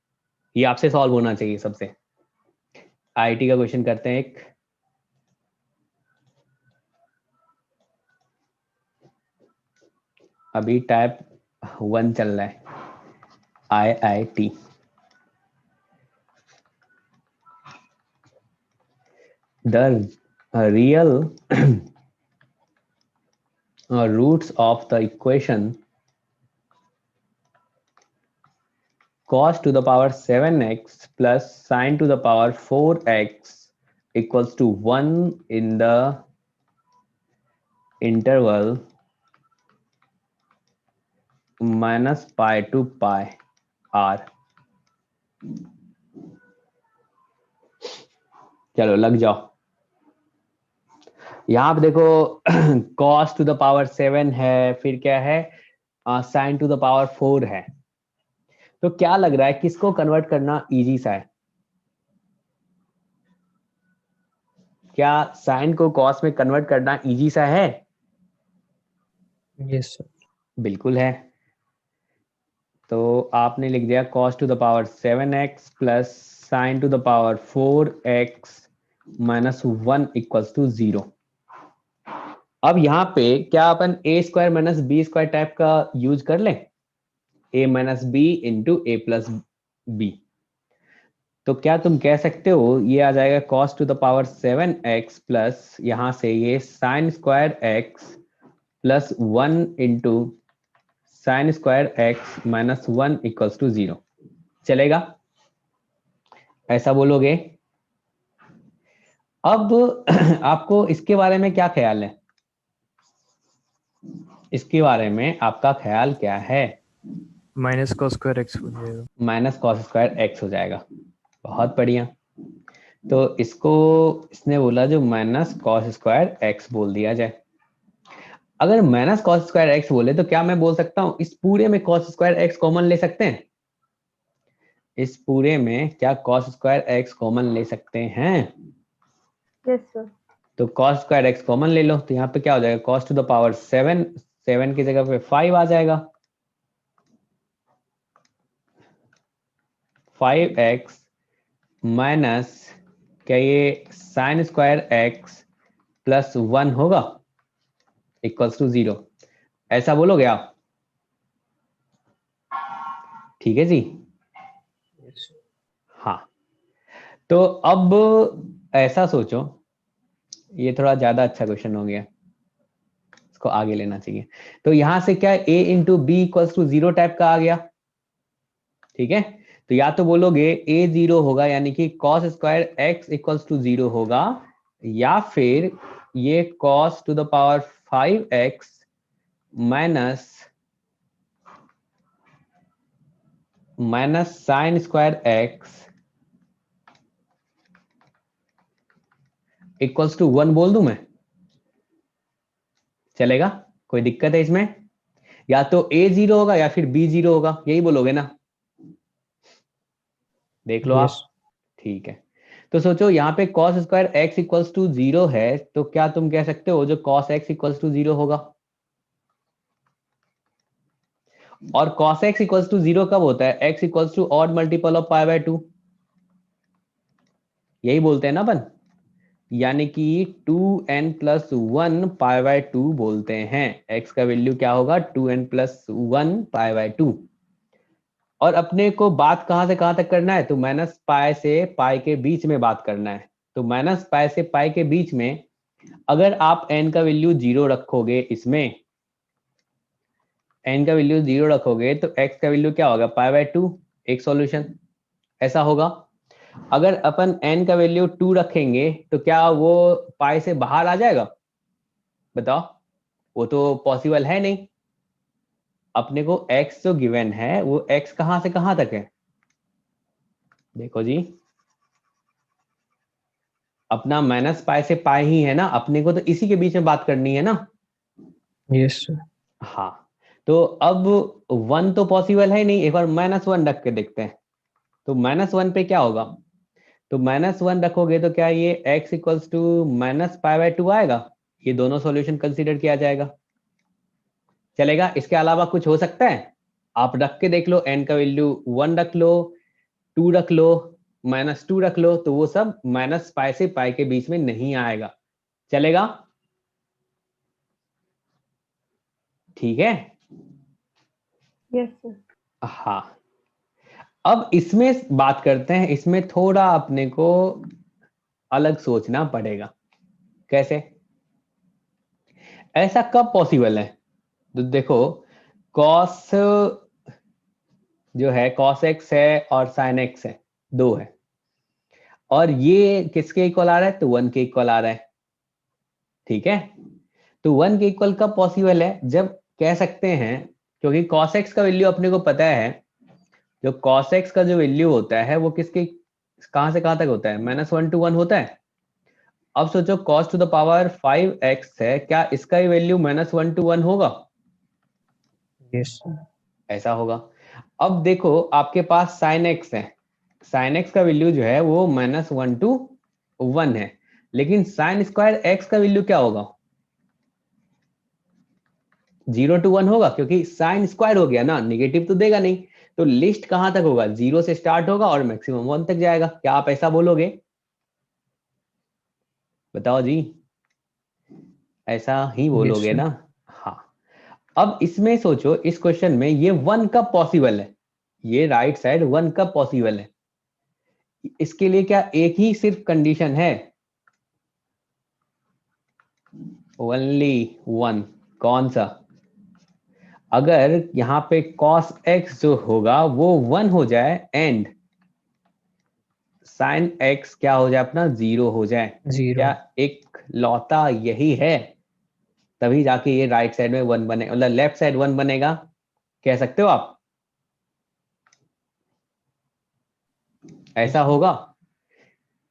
[SPEAKER 1] ये आपसे सॉल्व होना चाहिए सबसे। आईटी का क्वेश्चन करते हैं एक। अभी टाइप 1 चल रहा है, IIT। the real roots of the equation cos to the power 7x plus sin to the power 4x equals to 1 in the interval minus pi to pi r। चलो लग जाओ। यहां पे देखो cos टू द पावर 7 है, फिर क्या है sin टू द पावर 4 है। तो क्या लग रहा है किसको कन्वर्ट करना इजी सा है? क्या sin को cos में कन्वर्ट करना इजी सा है?
[SPEAKER 4] Yes, sir.
[SPEAKER 1] बिल्कुल है। तो आपने लिख दिया cos to the power 7x plus sin to the power 4x minus 1 equals to 0। अब यहाँ पे क्या अपन a square minus B square type का यूज कर लें? a minus b into a plus b. तो क्या तुम कह सकते हो ये आ जाएगा cos to the power 7x plus यहां से ये sin square x plus 1 into sin square x minus 1 equals to 0। चलेगा? ऐसा बोलोगे? अब आपको इसके बारे में क्या ख्याल है? इसके बारे में आपका ख्याल क्या है?
[SPEAKER 4] माइनस cos स्क्वायर x हो जाएगा।
[SPEAKER 1] माइनस कॉस स्क्वायर एक्स हो जाएगा। बहुत बढ़िया। तो इसको इसने बोला जो माइनस कॉस स्क्वायर एक्स बोल दिया जाए। अगर माइनस कॉस स्क्वायर एक्स बोले तो क्या मैं बोल सकता हूं इस पूरे में कॉस स्क्वायर एक्स कॉमन ले सकते हैं? इस पूरे में क्या कॉस स्क्वायर एक्स कॉमन ले सकते हैं?
[SPEAKER 3] Yes, sir.
[SPEAKER 1] तो कॉस स्क्वायर एक्स कॉमन ले लो, तो यहाँ पे क्या हो जाएगा कॉस टू द पावर 7, 7 की जगह पे 5 आ जाएगा। 5x माइनस क्या ये साइन स्क्वायर एक्स प्लस 1 होगा इक्वल्स टू 0। ऐसा बोलोगे आप? ठीक है जी।
[SPEAKER 4] Yes, sir.
[SPEAKER 1] हाँ, तो अब ऐसा सोचो, ये थोड़ा ज्यादा अच्छा क्वेश्चन हो गया, इसको आगे लेना चाहिए। तो यहां से क्या a into B equals to 0 type का आ गया। ठीक है, तो या तो बोलोगे a 0 होगा यानी कि cos square x equals to 0 होगा, या फिर ये cos to the power 5x minus sine square x equals to 1 बोल दूं मैं? चलेगा? कोई दिक्कत है इसमें? या तो a 0 होगा या फिर b 0 होगा, यही बोलोगे ना? देख लो
[SPEAKER 4] Yes.
[SPEAKER 1] आप। ठीक है, तो सोचो यहाँ पे cos square x equals to 0 है, तो क्या तुम कह सकते हो जो cos x इक्वल्स टू 0 होगा? और cos x इक्वल्स टू 0 कब होता है? x equals to odd multiple of pi by 2, यही बोलते हैं ना अपन, यानी कि 2n प्लस 1 पाई बाय 2 बोलते हैं। x का वैल्यू क्या होगा? 2n plus 1 pi by 2। और अपने को बात कहां से कहां तक करना है? तो माइनस पाई से पाई के बीच में बात करना है। तो माइनस पाई से पाई के बीच में अगर आप n का वैल्यू 0 रखोगे, इसमें n का वैल्यू 0 रखोगे तो x का वैल्यू क्या होगा? पाई बाय 2, एक सॉल्यूशन ऐसा होगा। अगर अपन n का वैल्यू 2 रखेंगे तो क्या वो पाई से बाहर आ जाएगा? बताओ, वो तो पॉसिबल है नहीं। अपने को x जो गिवन है वो x कहां से कहां तक है? देखो जी, अपना माइनस पाई से पाई ही है ना, अपने को तो इसी के बीच में बात करनी है ना।
[SPEAKER 4] Yes, sir.
[SPEAKER 1] हाँ, तो अब 1 तो पॉसिबल है नहीं, एक बार -1 रख के देखते हैं। तो -1 पे क्या होगा? तो -1 रखोगे तो क्या ये x equals to minus pi by 2 आएगा? ये दोनों सॉल्यूशन कंसीडर किया जाएगा। चलेगा? इसके अलावा कुछ हो सकता है? आप रख के देख लो, n का वैल्यू 1 रख लो, 2 रख लो, -2 रख लो, तो वो सब माइनस पाई से पाई के बीच में नहीं आएगा। चलेगा? ठीक है।
[SPEAKER 3] Yes, sir.
[SPEAKER 1] हाँ, अब इसमें बात करते हैं, इसमें थोड़ा अपने को अलग सोचना पड़ेगा। कैसे? ऐसा कब पॉसिबल है? तो देखो कॉस जो है cos x है और sin x है, दो है, और ये किसके इक्वल आ रहा है? तो 1 के इक्वल आ रहा है। ठीक है, तो 1 के इक्वल कब पॉसिबल है? जब कह सकते हैं, क्योंकि cos x का वैल्यू अपने को पता है, जो cos x का जो वैल्यू होता है वो किसके कहां से कहां तक होता है? -1 to 1 होता है। अब सोचो cos to the power 5x है, क्या इसका ही वैल्यू -1 to 1 होगा?
[SPEAKER 4] Yes, sir.
[SPEAKER 1] ऐसा होगा। अब देखो आपके पास sin x है, sin x का वैल्यू जो है वो -1 to 1 है, लेकिन sin स्क्वायर x का वैल्यू क्या होगा? 0 to 1 होगा, क्योंकि साइन स्क्वायर हो गया ना, निगेटिव तो देगा नहीं। तो लिस्ट कहां तक होगा? 0 से स्टार्ट होगा और मैक्सिमम 1 तक जाएगा। क्या आप ऐसा बोलोगे? बताओ जी, ऐसा ही बोलोगे
[SPEAKER 4] sir.
[SPEAKER 1] ना? हाँ। अब इसमें सोचो, इस क्वेश्चन में ये 1 कब पॉसिबल है? ये राइट साइड 1 कब पॉसिबल है? इसके लिए क्या एक ही सिर्फ कंडीशन है? Only one. कौन सा? अगर यहाँ पे cos x जो होगा वो 1 हो जाए एंड sin x क्या हो जाए? अपना 0 हो जाए।
[SPEAKER 4] 0.
[SPEAKER 1] क्या एक लौता यही है? तभी जाके ये राइट साइड में 1 बने, मतलब लेफ्ट साइड 1 बनेगा, कह सकते हो आप? ऐसा होगा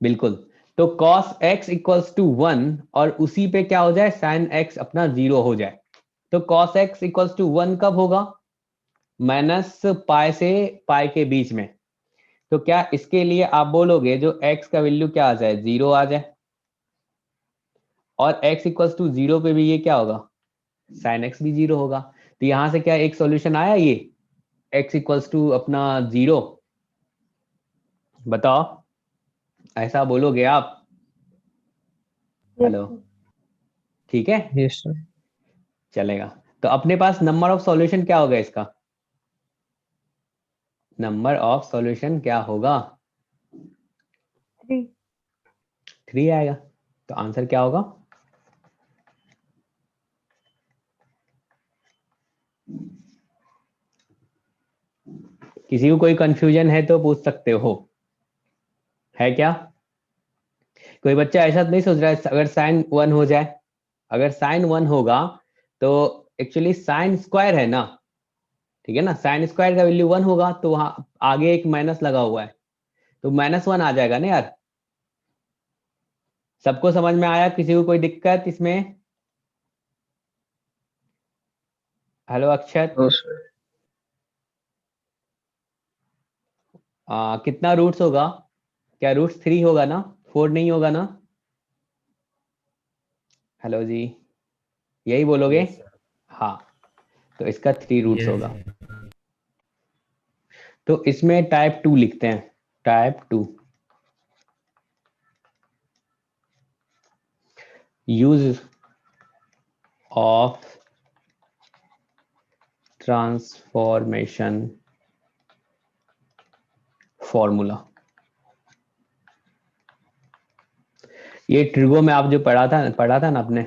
[SPEAKER 1] बिल्कुल। तो cos x इक्वल्स टू 1 और उसी पे क्या हो जाए? sin x अपना 0 हो जाए। तो cos x इक्वल्स टू 1 कब होगा? माइनस पाई से पाई के बीच में। तो क्या इसके लिए आप बोलोगे जो x का वैल्यू क्या आ जाए? 0 आ जाए, और x इक्वल्स टू 0 पे भी ये क्या होगा? sin x भी 0 होगा। तो यहां से क्या एक सॉल्यूशन आया? ये x इक्वल्स टू अपना 0। बताओ, ऐसा बोलोगे आप?
[SPEAKER 3] Yes,
[SPEAKER 1] hello,
[SPEAKER 3] sir.
[SPEAKER 1] ठीक है,
[SPEAKER 4] Yes, sir.
[SPEAKER 1] चलेगा। तो अपने पास नंबर ऑफ सॉल्यूशन क्या होगा इसका? नंबर ऑफ सॉल्यूशन क्या होगा?
[SPEAKER 3] 3.
[SPEAKER 1] 3 आएगा। तो आंसर क्या होगा? किसी को कोई कंफ्यूजन है तो पूछ सकते हो, है क्या? कोई बच्चा ऐसा तो नहीं सोच रहा है अगर साइन 1 हो जाए? अगर साइन 1 होगा तो एक्चुअली साइन स्क्वायर है ना, ठीक है ना, साइन स्क्वायर का वैल्यू 1 होगा, तो वहां आगे एक माइनस लगा हुआ है, तो -1 आ जाएगा ना यार। सबको समझ में आया? किसी को कोई दिक्कत इसमें? हेलो अक्षत,
[SPEAKER 4] No, sir.
[SPEAKER 1] कितना रूट्स होगा? क्या रूट्स 3 होगा ना? 4 नहीं होगा ना? हेलो जी, यही बोलोगे?
[SPEAKER 5] Yes, sir.
[SPEAKER 1] हाँ, तो इसका 3 रूट्स
[SPEAKER 5] Yes,
[SPEAKER 1] होगा।
[SPEAKER 5] sir.
[SPEAKER 1] तो इसमें टाइप 2 लिखते हैं, type 2। Use of transformation formula. ये ट्रिगो में आप जो पढ़ा था ना आपने,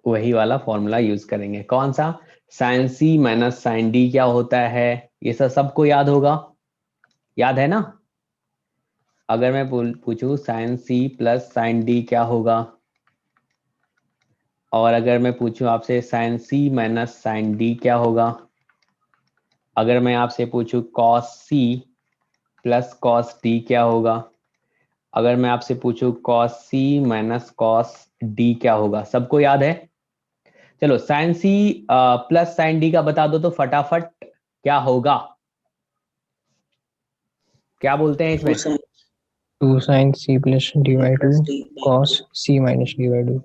[SPEAKER 1] वही वाला फॉर्मूला यूज करेंगे। कौन सा? Sign c minus sine d क्या होता है? ये सब सबको याद होगा, याद है ना? अगर मैं पूछूं sine c plus sine d क्या होगा, और अगर मैं पूछूं आपसे sine c minus sine d क्या होगा, अगर मैं आपसे पूछूं cos c plus cos d क्या होगा, अगर मैं आपसे पूछूं cos c minus cos d क्या होगा, सबको याद है? चलो sine c plus sine d का बता दो तो फटाफट, क्या होगा? क्या बोलते हैं इसमें?
[SPEAKER 4] 2 sin c plus d by 2
[SPEAKER 2] plus d by
[SPEAKER 4] cos c minus d by 2.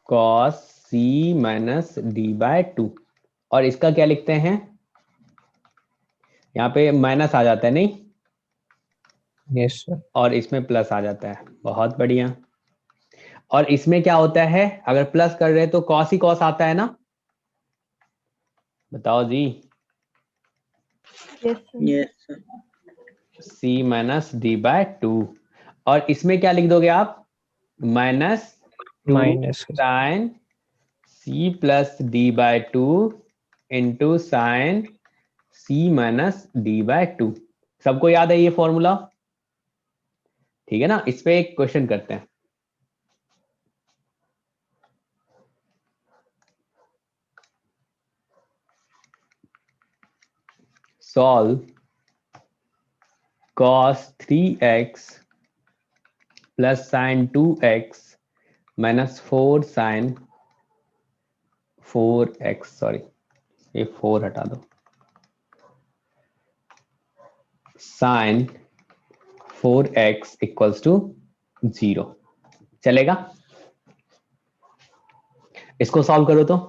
[SPEAKER 1] cos c minus d by 2। और इसका क्या लिखते हैं? यहाँ पे माइनस आ जाता है नहीं,
[SPEAKER 4] Yes, sir.
[SPEAKER 1] और इसमें प्लस आ जाता है। बहुत बढ़िया। और इसमें क्या होता है? अगर प्लस कर रहे हैं तो कॉस ही कॉस आता है ना? बताओ जी।
[SPEAKER 3] Yes, sir.
[SPEAKER 2] Yes, sir.
[SPEAKER 1] c minus d by 2। और इसमें क्या लिख दोगे आप, minus two
[SPEAKER 4] minus
[SPEAKER 1] sine c plus d by two into sine c minus d by two. सबको याद है ये फॉर्मूला? ठीक है ना, इस पे एक क्वेश्चन करते हैं। Solve cos 3x plus sine 2x minus 4 sine 4x, sorry ये 4 हटा दो, साइन 4x इक्वल्स टू 0। चलेगा? इसको सॉल्व करो तो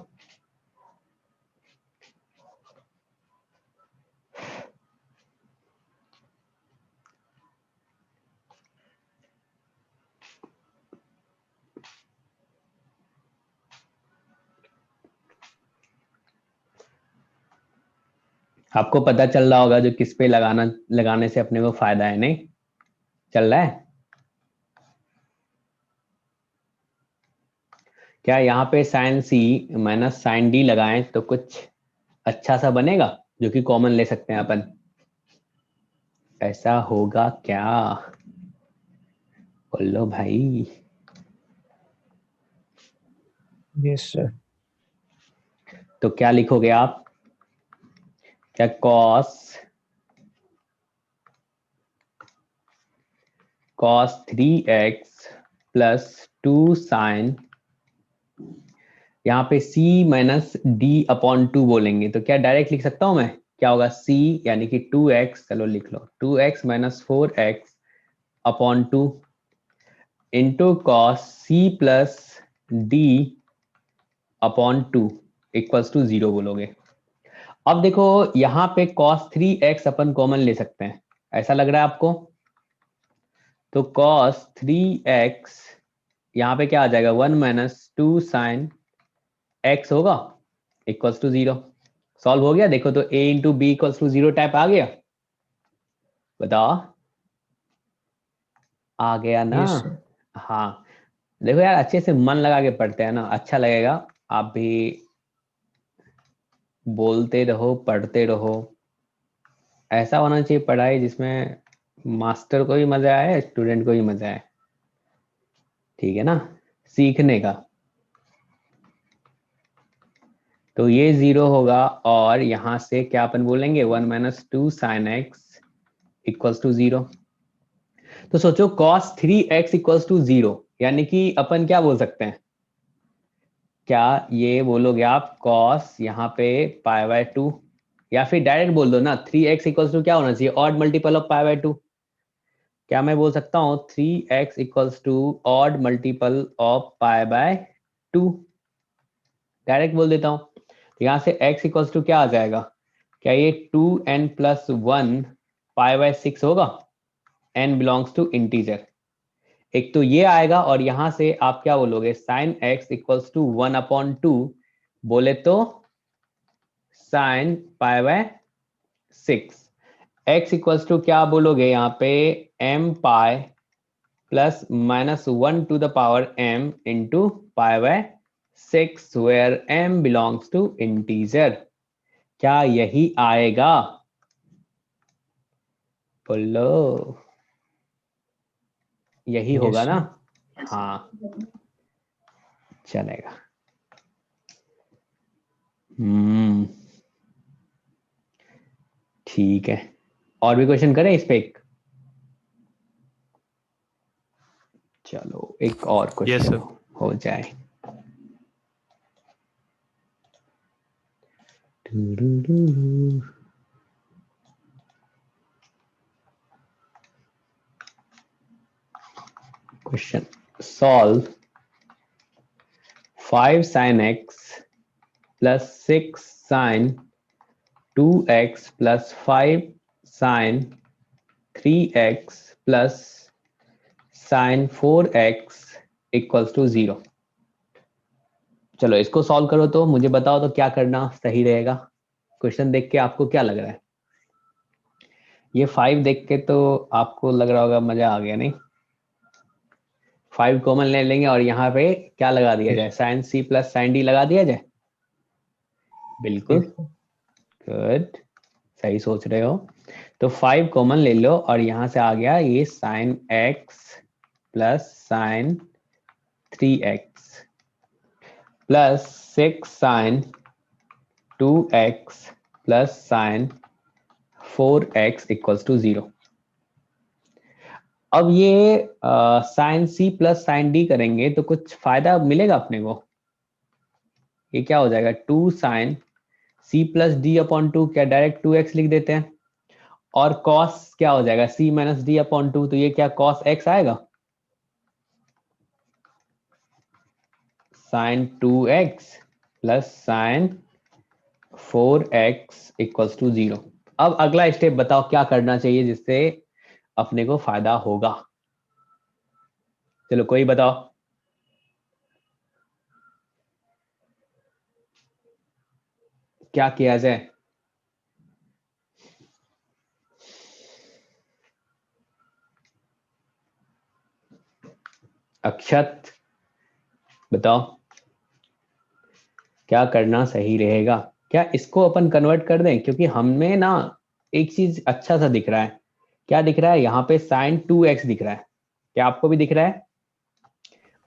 [SPEAKER 1] आपको पता चल रहा होगा जो किस पे लगाने से अपने को फायदा है। नहीं चल रहा है क्या? यहाँ पे sign c minus sine D लगाएं तो कुछ अच्छा सा बनेगा जो कि कॉमन ले सकते हैं अपन। ऐसा होगा क्या? बोलो भाई।
[SPEAKER 4] Yes sir.
[SPEAKER 1] तो क्या लिखोगे आप? क्या cos 3x प्लस 2 साइन, यहाँ पे c माइनस डी अपॉन 2 बोलेंगे तो क्या डायरेक्ट लिख सकता हूं मैं? क्या होगा c यानी कि 2x, चलो लिख लो 2x minus 4x upon 2 into cos c plus d upon 2 equals to 0 बोलोगे। अब देखो यहाँ पे cos 3x अपन कॉमन ले सकते हैं, ऐसा लग रहा है आपको? तो cos 3x यहाँ पे क्या आ जाएगा, 1 माइनस 2 साइन x होगा इक्वल्स टू 0। सॉल्व हो गया? देखो तो a into B equals to 0 type आ गया। बताओ, आ गया ना?
[SPEAKER 4] Yes sir.
[SPEAKER 1] हाँ देखो यार, अच्छे से मन लगा के पढ़ते हैं ना, अच्छा लगेगा। आप भी बोलते रहो, पढ़ते रहो। ऐसा होना चाहिए पढ़ाई जिसमें मास्टर को भी मजा आए, स्टूडेंट को भी मजा आए। ठीक है ना, सीखने का। तो ये 0 होगा और यहां से क्या अपन बोलेंगे, 1 minus 2 sine x equals to 0। तो सोचो cos 3x इक्वल्स टू 0 यानी कि अपन क्या बोल सकते हैं? क्या ये बोलोगे आप cos यहाँ पे पाई बाय 2, या फिर डायरेक्ट बोल दो ना 3x इक्वल्स टू क्या होना चाहिए, odd multiple of pi by 2। क्या मैं बोल सकता हूँ 3x equals to odd multiple of pi by 2? Direct बोल देता हूँ। तो यहाँ से x इक्वल्स टू क्या आ जाएगा? क्या ये 2n प्लस 1 पाई बाय 6 होगा? n belongs to integer. एक तो ये आएगा और यहां से आप क्या बोलोगे, sine x equals to 1 upon 2 बोले तो sine pi by 6। x equals to क्या बोलोगे यहाँ पे, m pi plus minus 1 to the power m into pi by 6 where m belongs to integer. क्या यही आएगा? बोलो, यही होगा
[SPEAKER 4] Yes,
[SPEAKER 1] ना?
[SPEAKER 2] Yes.
[SPEAKER 1] हाँ चलेगा। ठीक है, और भी क्वेश्चन करें इस पे एक? चलो एक और
[SPEAKER 5] Yes,
[SPEAKER 1] क्वेश्चन
[SPEAKER 5] sir.
[SPEAKER 1] हो जाए। Question solve 5 sin x plus 6 sin 2x plus 5 sin 3x plus sin 4x equals to 0। चलो इसको सॉल्व करो तो मुझे बताओ तो क्या करना सही रहेगा। क्वेश्चन देख के आपको क्या लग रहा है? ये 5 देख के तो आपको लग रहा होगा मजा आ गया, नहीं? 5 कॉमन ले लेंगे और यहाँ पे क्या लगा दिया जाए, sine c plus sine d लगा दिया जाए। बिल्कुल, गुड, सही सोच रहे हो। तो 5 कॉमन ले लो और यहाँ से आ गया ये sine x plus sine 3x plus 6 sine 2x plus sine 4x equals to 0। अब ये sine c plus sine d करेंगे तो कुछ फायदा मिलेगा अपने को। ये क्या हो जाएगा, 2 sine c plus d upon 2, क्या डायरेक्ट 2x लिख देते हैं, और कॉस क्या हो जाएगा, सी माइनस डी अपॉन 2, तो ये क्या कॉस x आएगा, sine 2x plus sine 4x equals to 0। अब अगला स्टेप बताओ क्या करना चाहिए जिससे अपने को फायदा होगा। चलो कोई बताओ। क्या किया जाए। अक्षत बताओ क्या करना सही रहेगा। क्या इसको अपन कन्वर्ट कर दें, क्योंकि हमें ना एक चीज अच्छा सा दिख रहा है। क्या दिख रहा है, यहाँ पे साइन 2x दिख रहा है, क्या आपको भी दिख रहा है,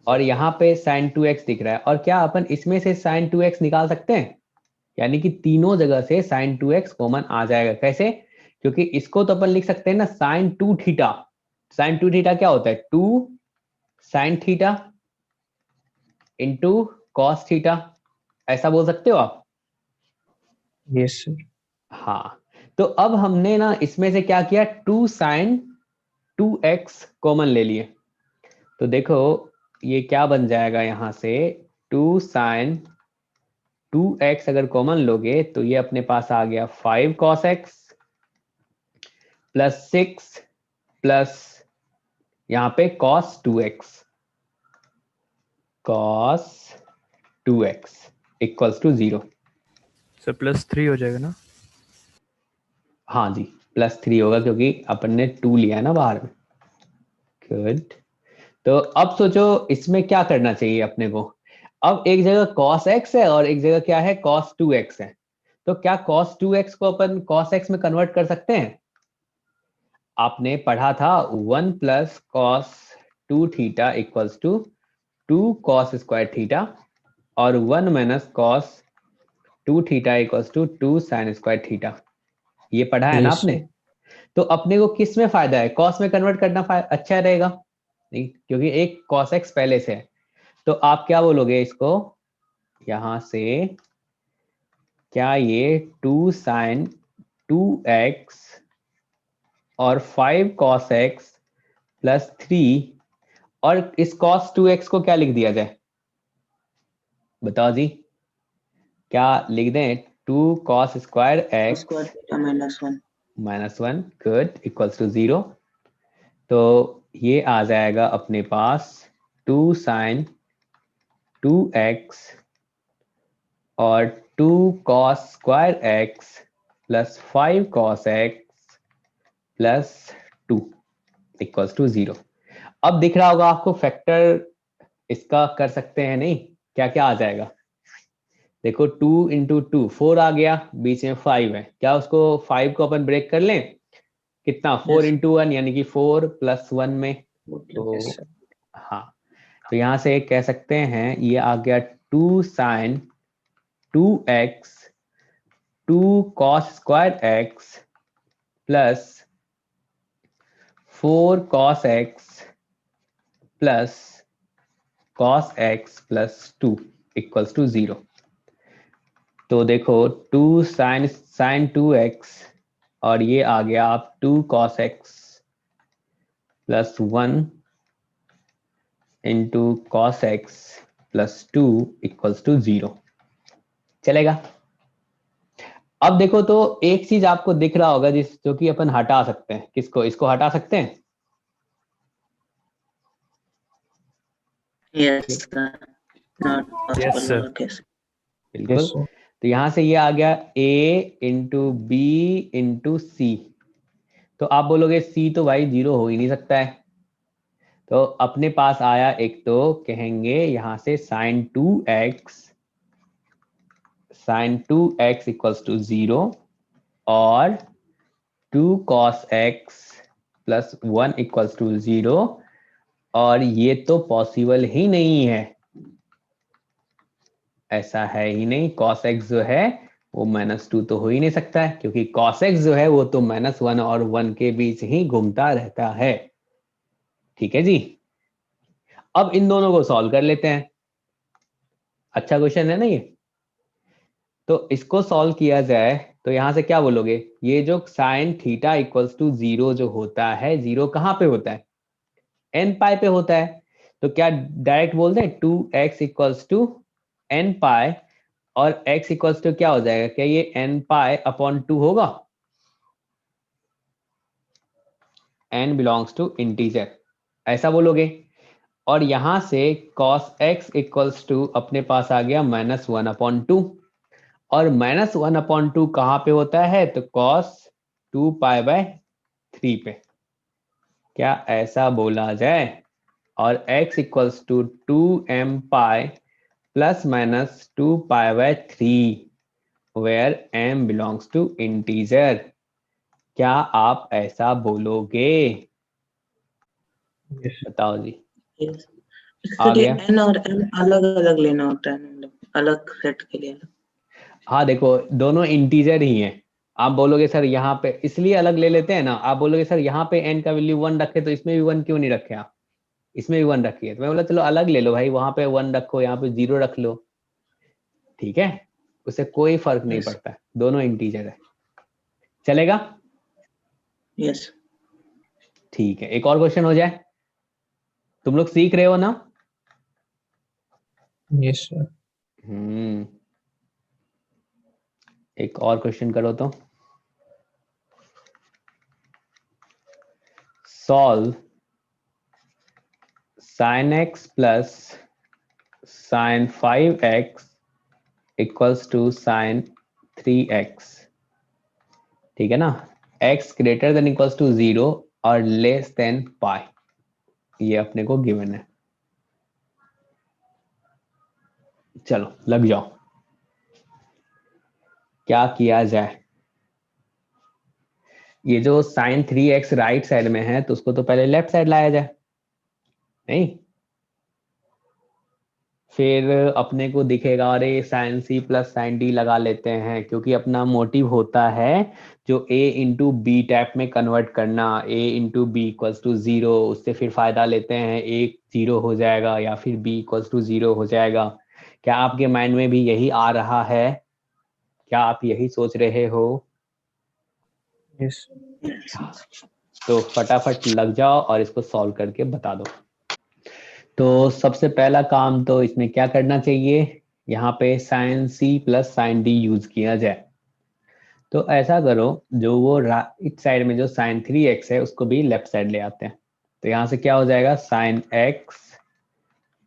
[SPEAKER 1] और यहाँ पे साइन 2x दिख रहा है, और क्या अपन इसमें से साइन 2x निकाल सकते हैं, यानी कि तीनों जगह से साइन 2x कॉमन आ जाएगा। कैसे, क्योंकि इसको तो अपन लिख सकते हैं ना साइन 2 थीटा। साइन 2 थीटा क्या होता है, 2 sine theta into cos theta, ऐसा बोल सकते हो आप।
[SPEAKER 4] Yes sir.
[SPEAKER 1] हाँ, तो अब हमने ना इसमें से क्या किया, 2 साइन 2x कॉमन ले लिए। तो देखो ये क्या बन जाएगा, यहां से 2 साइन 2x अगर कॉमन लोगे तो ये अपने पास आ गया 5 cos x प्लस 6 प्लस यहाँ पे cos 2x equals to 0।
[SPEAKER 5] Sir +3 हो जाएगा ना।
[SPEAKER 1] हाँ जी, +3 होगा क्योंकि अपन ने 2 लिया है ना बाहर में। गुड, तो अब सोचो इसमें क्या करना चाहिए अपने को। अब एक जगह cos x है और एक जगह क्या है, cos 2x है। तो क्या cos 2x को अपन cos x में कन्वर्ट कर सकते हैं। आपने पढ़ा था 1 plus cos 2 theta equals to 2 cos square थीटा, और 1 minus cos 2 theta equals to 2 sine square theta. ये पढ़ा है ना
[SPEAKER 4] Yes,
[SPEAKER 1] आपने।
[SPEAKER 4] sir.
[SPEAKER 1] तो अपने को किस में फायदा है, कॉस में कन्वर्ट करना अच्छा रहेगा, नहीं क्योंकि एक cos x पहले से है। तो आप क्या बोलोगे इसको, यहां से क्या ये 2 साइन 2x और 5 cos x प्लस 3, और इस cos 2x को क्या लिख दिया जाए, बताओ जी, क्या लिख दें, 2 cos square x
[SPEAKER 2] square theta minus 1.
[SPEAKER 1] -1, good, equals to 0। तो ये आ जाएगा अपने पास 2 साइन 2x और 2 cos square x plus 5 cos x plus 2 equals to 0। अब दिख रहा होगा आपको फैक्टर इसका कर सकते हैं, नहीं क्या क्या आ जाएगा, देखो 2 इंटू 2 4 आ गया, बीच में 5 है, क्या उसको 5 को अपन ब्रेक कर लें, कितना 4
[SPEAKER 2] Yes.
[SPEAKER 1] इंटू 1 यानी कि 4 प्लस 1 में। तो
[SPEAKER 4] Yes, sir.
[SPEAKER 1] हाँ, तो यहाँ से कह सकते हैं ये आ गया 2 sine 2x 2 cos square x plus 4 cos x plus cos x plus 2 equals to 0। तो देखो 2 साइन 2x और ये आ गया आप 2 cos x plus 1 into cos x plus 2 equals to 0, चलेगा। अब देखो तो एक चीज आपको दिख रहा होगा जो कि अपन हटा सकते हैं, किसको, इसको हटा सकते हैं।
[SPEAKER 2] Yes, sir. Not possible.
[SPEAKER 5] Yes, sir.
[SPEAKER 2] Lowercase.
[SPEAKER 1] बिल्कुल,
[SPEAKER 4] Yes, sir.
[SPEAKER 1] तो यहां से ये आ गया a इंटू बी इंटू सी। तो आप बोलोगे सी तो भाई 0 हो ही नहीं सकता है, तो अपने पास आया एक, तो कहेंगे यहां से sin 2x इक्वल्स टू 0 और 2 cos x plus 1 equals to 0, और ये तो पॉसिबल ही नहीं है, ऐसा है ही नहीं। cos x जो है वो -2 तो हो ही नहीं सकता है, क्योंकि cos x जो है वो तो -1 और 1 के बीच ही घूमता रहता है। ठीक है जी, अब इन दोनों को सॉल्व कर लेते हैं। अच्छा क्वेश्चन है ना ये। तो इसको सॉल्व किया जाए तो यहां से क्या बोलोगे, ये जो साइन थीटा इक्वल्स टू 0 जो होता है, 0 कहाँ पे होता है, n पाई पे होता है। तो क्या डायरेक्ट बोल दें 2x इक्वल्स टू n पाई, और x इक्वल्स टू क्या हो जाएगा, क्या ये n पाई अपॉन 2 होगा, n बिलोंग्स टू इंटीजर, ऐसा बोलोगे। और यहां से cos x इक्वल्स टू अपने पास आ गया -1/2, और -1/2 कहाँ पे होता है, तो cos 2π/3 पे, क्या ऐसा बोला जाए। और x equals to 2m pi plus minus 2π/3 where m belongs to integer, क्या आप ऐसा बोलोगे,
[SPEAKER 4] Yes.
[SPEAKER 1] बताओ जी।
[SPEAKER 2] Yes.
[SPEAKER 1] आ
[SPEAKER 2] इसके लिए
[SPEAKER 1] गया।
[SPEAKER 2] n और m अलग अलग लेना होता है, मतलब अलग सेट के लिए अलग।
[SPEAKER 1] हाँ देखो, दोनों इंटीजर ही हैं। आप बोलोगे सर यहाँ पे इसलिए अलग ले लेते हैं ना, आप बोलोगे सर यहाँ पे n का वैल्यू 1 रखे तो इसमें भी 1 क्यों नहीं रखे आप, इसमें भी 1 रखिए। तो मैं बोला चलो अलग ले लो भाई, वहां पे 1 रखो, यहाँ पे 0 रख लो, ठीक है, उससे कोई फर्क नहीं
[SPEAKER 2] Yes.
[SPEAKER 1] पड़ता है, दोनों इंटीजर है, चलेगा।
[SPEAKER 2] Yes.
[SPEAKER 1] ठीक है, एक और क्वेश्चन हो जाए, तुम लोग सीख रहे हो ना।
[SPEAKER 4] Yes, sir.
[SPEAKER 1] एक और क्वेश्चन करो तो, solve sin x plus sin 5x equals to sin 3x, ठीक है ना, x greater than equals to 0 और लेस देन पाई, ये अपने को गिवन है। चलो लग जाओ, क्या किया जाए। ये जो sin 3x राइट साइड में है तो उसको तो पहले लेफ्ट साइड लाया जाए, नहीं, फिर अपने को दिखेगा अरे sin c plus sin d लगा लेते हैं, क्योंकि अपना मोटिव होता है जो a इंटू बी टाइप में कन्वर्ट करना, a into B equals to 0, उससे फिर फायदा लेते हैं, a 0 हो जाएगा या फिर b इक्वल्स टू 0 हो जाएगा। क्या आपके माइंड में भी यही आ रहा है, क्या आप यही सोच रहे हो।
[SPEAKER 4] Yes.
[SPEAKER 1] तो फटाफट लग जाओ और इसको सॉल्व करके बता दो। तो सबसे पहला काम तो इसमें क्या करना चाहिए, यहाँ पे sin c plus sin d use किया जाए। तो ऐसा करो, जो वो राइट साइड में जो sin 3x है उसको भी लेफ्ट साइड ले आते हैं। तो यहाँ से क्या हो जाएगा, sin x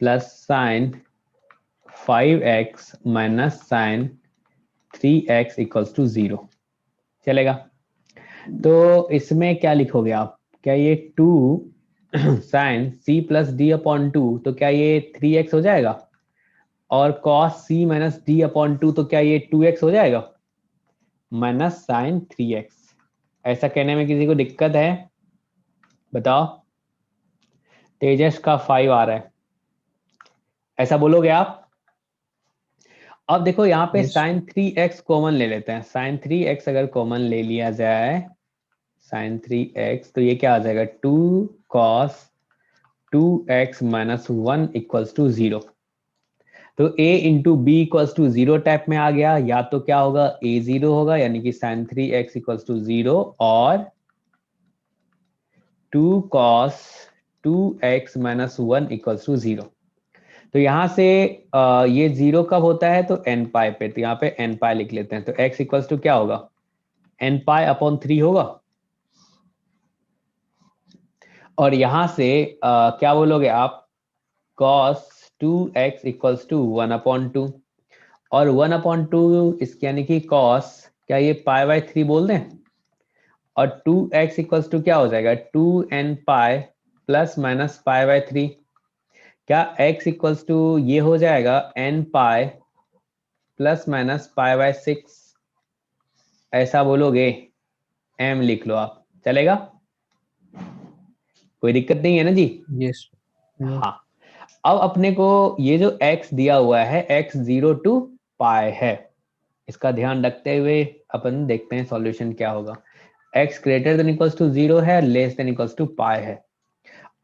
[SPEAKER 1] plus sin 5x minus sin 3x equals to 0, चलेगा। तो इसमें क्या लिखोगे आप, क्या ये 2 sin c plus d upon 2, तो क्या ये 3x हो जाएगा, और cos c minus D upon 2, तो क्या ये 2x हो जाएगा, माइनस sin 3x। ऐसा कहने में किसी को दिक्कत है, बताओ। तेजस का 5 आ रहा है, ऐसा बोलोगे आप। अब देखो यहाँ पे
[SPEAKER 4] Yes.
[SPEAKER 1] sin 3x कॉमन ले लेते हैं, sin 3x अगर कॉमन ले लिया जाए, sin 3x, तो ये क्या आ जाएगा, 2 cos 2x minus 1 equals to 0। तो a into B equals to 0 type में आ गया, या तो क्या होगा, a 0 होगा यानी कि sin 3x इक्वल्स टू 0, और 2 cos 2x minus 1 equals to 0। तो यहां से ये 0 कब होता है, तो n पाई पे, तो यहाँ पे n पाई लिख लेते हैं। तो x इक्वल्स टू क्या होगा, n पाई अपॉन 3 होगा। और यहां से क्या बोलोगे आप, cos 2x इक्वल्स टू 1/2, और 1/2 इसके यानी कि cos, क्या ये π/3 बोल दें, और 2x इक्वल्स टू क्या हो जाएगा, 2n pi plus minus pi by 3, क्या x इक्वल्स टू ये हो जाएगा n pi plus minus pi by 6, ऐसा बोलोगे? m लिख लो आप, चलेगा? कोई दिक्कत नहीं है ना जी?
[SPEAKER 4] Yes. No.
[SPEAKER 1] हाँ, अब अपने को ये जो x दिया हुआ है x 0 टू पाई है, इसका ध्यान रखते हुए अपन देखते हैं सॉल्यूशन क्या होगा। x greater than equals to 0 है, less than equals to pi है।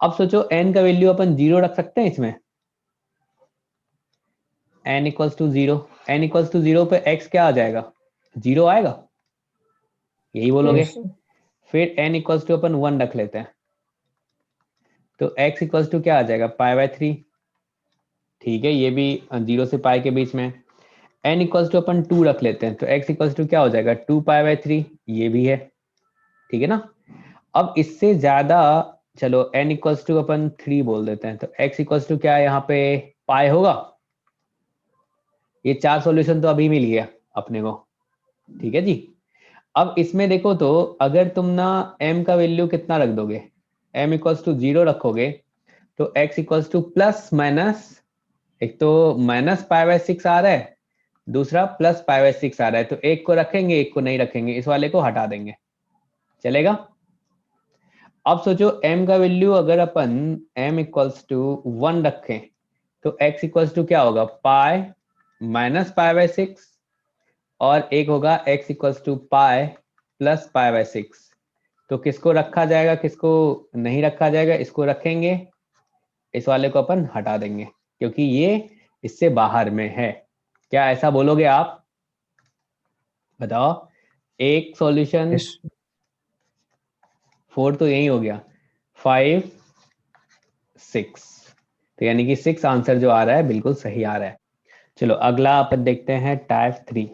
[SPEAKER 1] अब सोचो n का वैल्यू अपन 0 रख सकते हैं इसमें, n equals to 0, n equals to 0 पे x क्या आ जाएगा? 0 आएगा, यही बोलोगे?
[SPEAKER 4] Yes.
[SPEAKER 1] फिर n इक्वल्स टू अपन 1 रख लेते हैं, तो x इक्वल्स टू क्या आ जाएगा? पाई बाय 3, ठीक है, ये भी 0 से पाई के बीच में। n इक्वल्स टू अपन 2 रख लेते हैं, तो x इक्वल्स टू क्या हो जाएगा? 2 पाई बाय 3, ये भी है, ठीक है ना? अब इससे ज्यादा चलो n इक्वल्स टू अपन 3 बोल देते हैं, तो x इक्वल्स टू क्या है यहाँ पे? पाई होगा। ये 4 सॉल्यूशन तो अभी मिल गया अपने को, ठीक है जी। अब इसमें देखो तो अगर तुम ना m का वैल्यू कितना रख दोगे, m इक्वल्स टू 0 रखोगे, तो x equals two plus minus, एक तो माइनस पाई बाय 6 आ रहा है, दूसरा प्लस पाई बाय 6 आ रहा है, तो एक को रखेंगे एक को नहीं रखेंगे, इस वाले को हटा देंगे, चलेगा? अब सोचो m का वैल्यू अगर अपन m इक्वल्स टू 1 रखें, तो x इक्वल्स टू क्या होगा? पाई माइनस पाई बाय 6, और एक होगा x equals to pi plus pi by 6। तो किसको रखा जाएगा, किसको नहीं रखा जाएगा? इसको रखेंगे, इस वाले को अपन हटा देंगे, क्योंकि ये इससे बाहर में है। क्या ऐसा बोलोगे आप? बताओ। एक सॉल्यूशन
[SPEAKER 4] Yes.
[SPEAKER 1] 4 तो यही हो गया, 5 6, तो यानी कि 6 आंसर जो आ रहा है बिल्कुल सही आ रहा है। चलो अगला अपन देखते हैं type 3,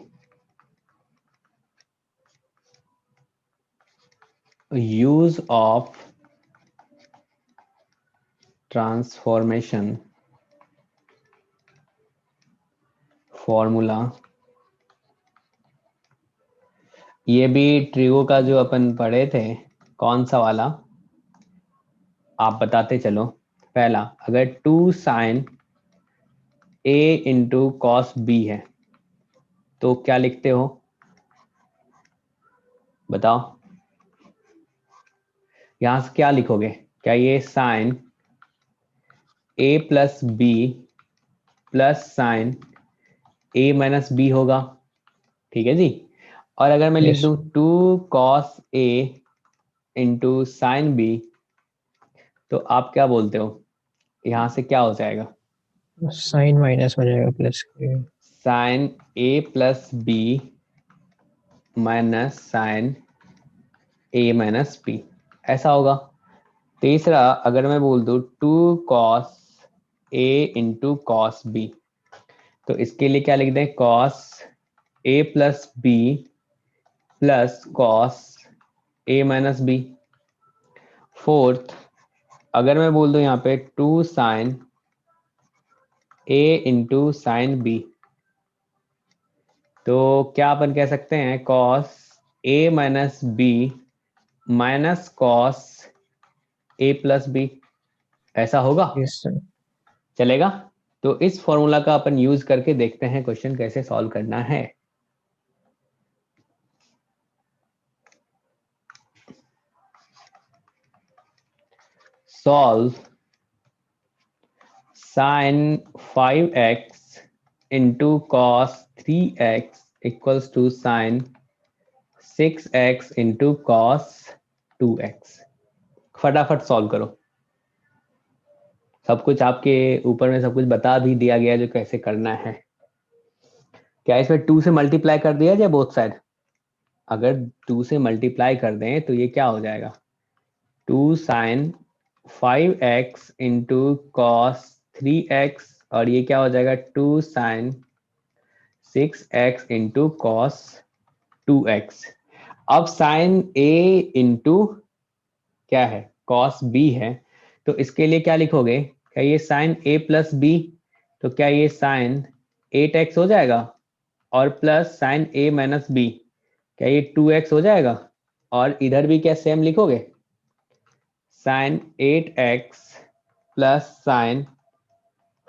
[SPEAKER 1] use of transformation formula. ये भी ट्रिगो का जो अपन पढ़े थे, कौन सा वाला आप बताते चलो। पहला, अगर 2 sine a into cos b है, तो क्या लिखते हो? बताओ, यहां से क्या लिखोगे? क्या ये sine a plus b plus sine a minus b होगा? ठीक है जी। और अगर मैं लिख
[SPEAKER 4] Yes.
[SPEAKER 1] दूं 2 cos a into sine b, तो आप क्या बोलते हो? यहां से क्या हो जाएगा?
[SPEAKER 4] Sin minus हो जाएगा plus के।
[SPEAKER 1] Sine a plus b minus sine a minus b, ऐसा होगा। तीसरा, अगर मैं बोल दूं 2 cos a into cos b, तो इसके लिए क्या लिख दें? Cos a plus b plus cos a minus b. Fourth, अगर मैं बोल दूं यहाँ पे 2 sine a into sine b, तो क्या अपन कह सकते हैं? Cos a minus b minus cos a plus b, ऐसा होगा?
[SPEAKER 4] Yes sir.
[SPEAKER 1] चलेगा? तो इस फॉर्मूला का अपन यूज करके देखते हैं क्वेश्चन कैसे सॉल्व करना है। Solve sin 5x into cos 3x equals to sin 6x into cos 2x। फटाफट सॉल्व करो, सब कुछ आपके ऊपर में सब कुछ बता भी दिया गया जो कैसे करना है। क्या इसमें 2 से मल्टीप्लाई कर दिया जाए बोथ साइड? अगर 2 से मल्टीप्लाई कर दें तो ये क्या हो जाएगा? 2 sign 5x into cos 3x, और ये क्या हो जाएगा? 2 sign 6x into cos 2x। अब साइन a इंटू क्या है? कॉस b है, तो इसके लिए क्या लिखोगे? क्या ये साइन a प्लस बी, तो क्या ये साइन 8x हो जाएगा? और plus sine a minus b, क्या ये 2x हो जाएगा? और इधर भी क्या सेम लिखोगे? Sign 8x plus sine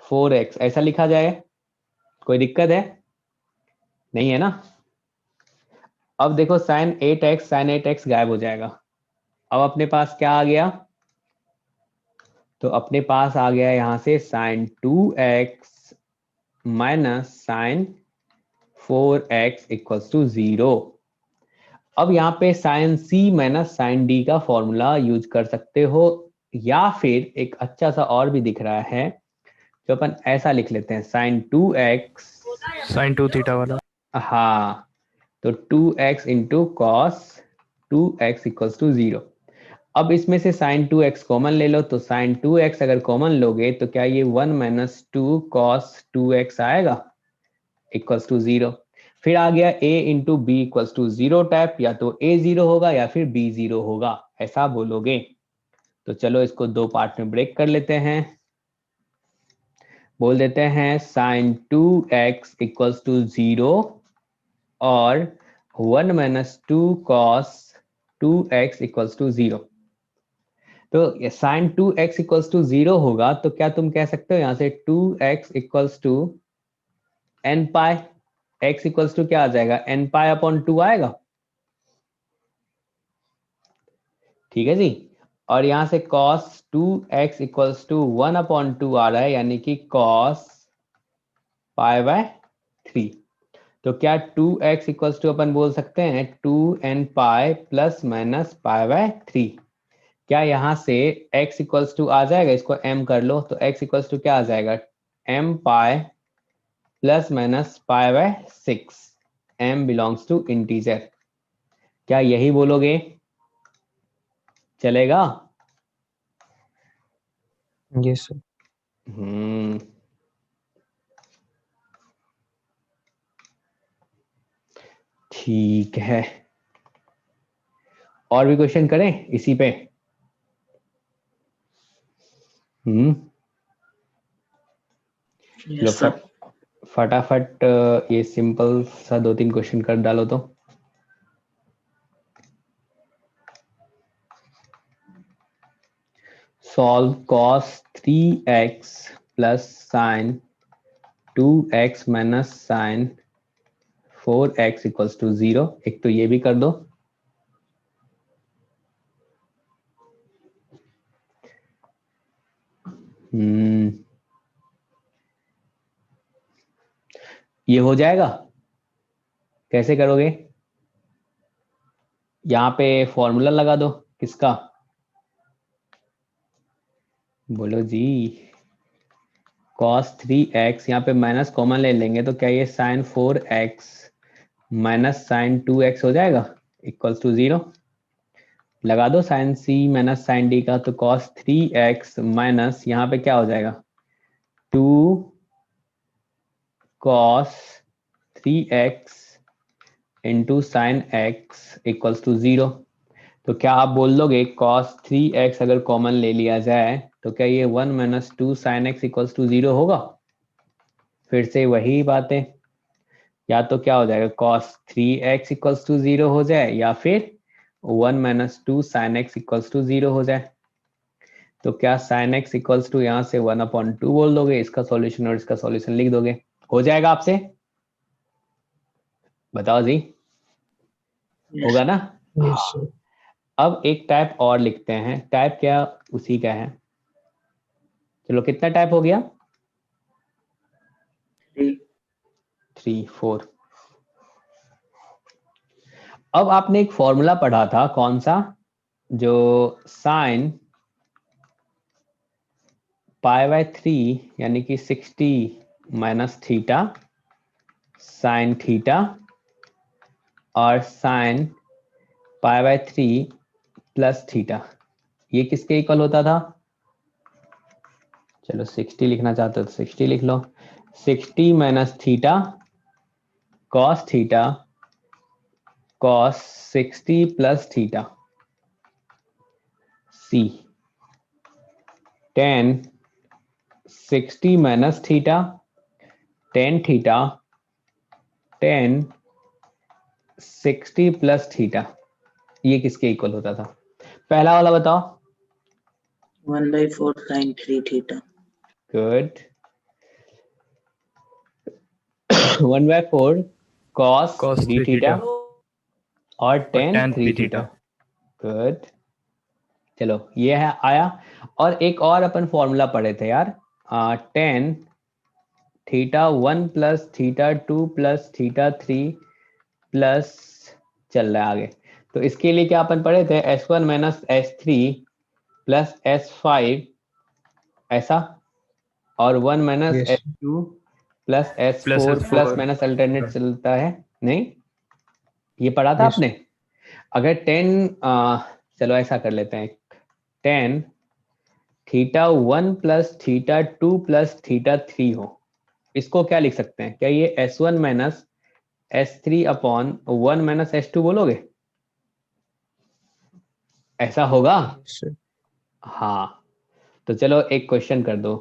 [SPEAKER 1] 4x ऐसा लिखा जाए, कोई दिक्कत है? नहीं है ना। अब देखो साइन 8x गायब हो जाएगा। अब अपने पास क्या आ गया? तो अपने पास आ गया यहाँ से sine 2x minus sine 4x equals to 0। अब यहाँ पे sine c minus sine d का फॉर्मूला यूज कर सकते हो, या फिर एक अच्छा सा और भी दिख रहा है जो अपन ऐसा लिख लेते हैं साइन 2x,
[SPEAKER 5] sin 2 थीटा वाला।
[SPEAKER 1] हाँ, तो 2x into cos 2x equals to 0। अब इसमें से साइन 2x कॉमन ले लो, तो साइन 2x अगर कॉमन लोगे तो क्या ये 1 माइनस 2 कॉस 2x आएगा इक्वल्स टू 0। फिर आ गया a into B equals to 0 type, या तो a 0 होगा या फिर b 0 होगा, ऐसा बोलोगे। तो चलो इसको दो पार्ट में ब्रेक कर लेते हैं। बोल देते हैं साइन 2x इक्वल्स टू 0 और 1 minus 2 cos 2x equals to 0। तो साइन 2x इक्वल्स टू 0 होगा तो क्या तुम कह सकते हो यहां से 2x equals to n pi, x equals to क्या आ जाएगा, n पाई अपॉन 2 आएगा। ठीक है जी। और यहां से cos 2x equals to 1 upon 2 आ रहा है, यानी कि cos पाई बाय 3। तो क्या 2x इक्वल्स टू अपन बोल सकते हैं 2n pi plus minus pi by 3। क्या यहां से x इक्वल्स टू आ जाएगा, इसको m कर लो, तो x इक्वल्स टू क्या आ जाएगा m pi plus minus pi by 6, m belongs to integer. क्या यही बोलोगे, चलेगा?
[SPEAKER 4] Yes, sir.
[SPEAKER 1] ठीक है, और भी क्वेश्चन करें इसी पे? चलो
[SPEAKER 2] Yes, sir.
[SPEAKER 1] फटाफट ये सिंपल सा 2-3 क्वेश्चन कर डालो तो। Solve cos 3x plus sine 2x minus sine 4x equals to 0। एक तो ये भी कर दो। ये हो जाएगा? कैसे करोगे? यहाँ पे फॉर्मूला लगा दो, किसका? बोलो जी। cos 3x, यहाँ पे माइनस कॉमन ले लेंगे तो क्या ये sign 4x minus sign 2x हो जाएगा इक्वल्स टू 0। लगा दो sine c minus sine d का, तो cos 3x माइनस यहाँ पे क्या हो जाएगा 2 cos 3x into sine x equals to 0। तो क्या आप बोल दोगे cos 3x अगर कॉमन ले लिया जाए तो क्या ये 1 minus 2 sine x equals to 0 होगा? फिर से वही बातें, या तो क्या हो जाएगा cos 3x इक्वल्स टू 0 हो जाए, या फिर 1 minus 2 sine x equals to 0 हो जाए। तो क्या साइन x इक्वल्स टू यहाँ से 1 अपॉन 2 बोल दोगे, इसका सॉल्यूशन और इसका सॉल्यूशन लिख दोगे, हो जाएगा आपसे? बताओ जी,
[SPEAKER 2] Yes.
[SPEAKER 1] होगा ना?
[SPEAKER 4] Yes, sir.
[SPEAKER 1] अब एक टाइप और लिखते हैं, टाइप क्या उसी का है। चलो कितना टाइप हो गया?
[SPEAKER 2] 3.
[SPEAKER 1] 3 4। अब आपने एक फॉर्मूला पढ़ा था, कौन सा, जो साइन पाई बाय 3 यानी कि 60 माइनस थीटा साइन थीटा और sign pi by 3 plus theta, ये किसके इक्वल होता था? चलो 60 लिखना चाहते हो तो 60 लिख लो। 60 minus theta cos theta cos 60 plus theta c tan 60 minus theta tan theta tan 60 plus theta, ये किसके इक्वल होता था? पहला वाला बताओ।
[SPEAKER 2] 1/4 sin 3 theta.
[SPEAKER 1] Good 1/4 cos
[SPEAKER 5] Cos
[SPEAKER 1] 3
[SPEAKER 5] 3
[SPEAKER 1] theta
[SPEAKER 5] theta.
[SPEAKER 1] और
[SPEAKER 5] और
[SPEAKER 1] tan
[SPEAKER 5] tan
[SPEAKER 1] 3
[SPEAKER 5] 3
[SPEAKER 1] theta.
[SPEAKER 5] theta.
[SPEAKER 1] Good चलो ये है आया। और एक और अपन फॉर्मूला पढ़े थे यार, tan theta 1 plus theta 2 plus theta 3 plus, चल रहा है आगे। तो इसके लिए क्या अपन पढ़े थे, S1 minus S3 plus S5 ऐसा, और 1 minus
[SPEAKER 4] Yes.
[SPEAKER 1] S2 plus
[SPEAKER 5] Plus
[SPEAKER 1] S4 plus
[SPEAKER 5] S4.
[SPEAKER 1] Minus alternate चलता है, नहीं ये पढ़ा था
[SPEAKER 4] Yes.
[SPEAKER 1] आपने। अगर 10 चलो ऐसा कर लेते हैं, 10 theta 1 plus theta 2 plus theta 3 हो, इसको क्या लिख सकते हैं, क्या ये S1 minus S3 upon 1 minus S2 बोलोगे, ऐसा होगा।
[SPEAKER 4] Yes, sir.
[SPEAKER 1] हाँ तो चलो एक क्वेश्चन कर दो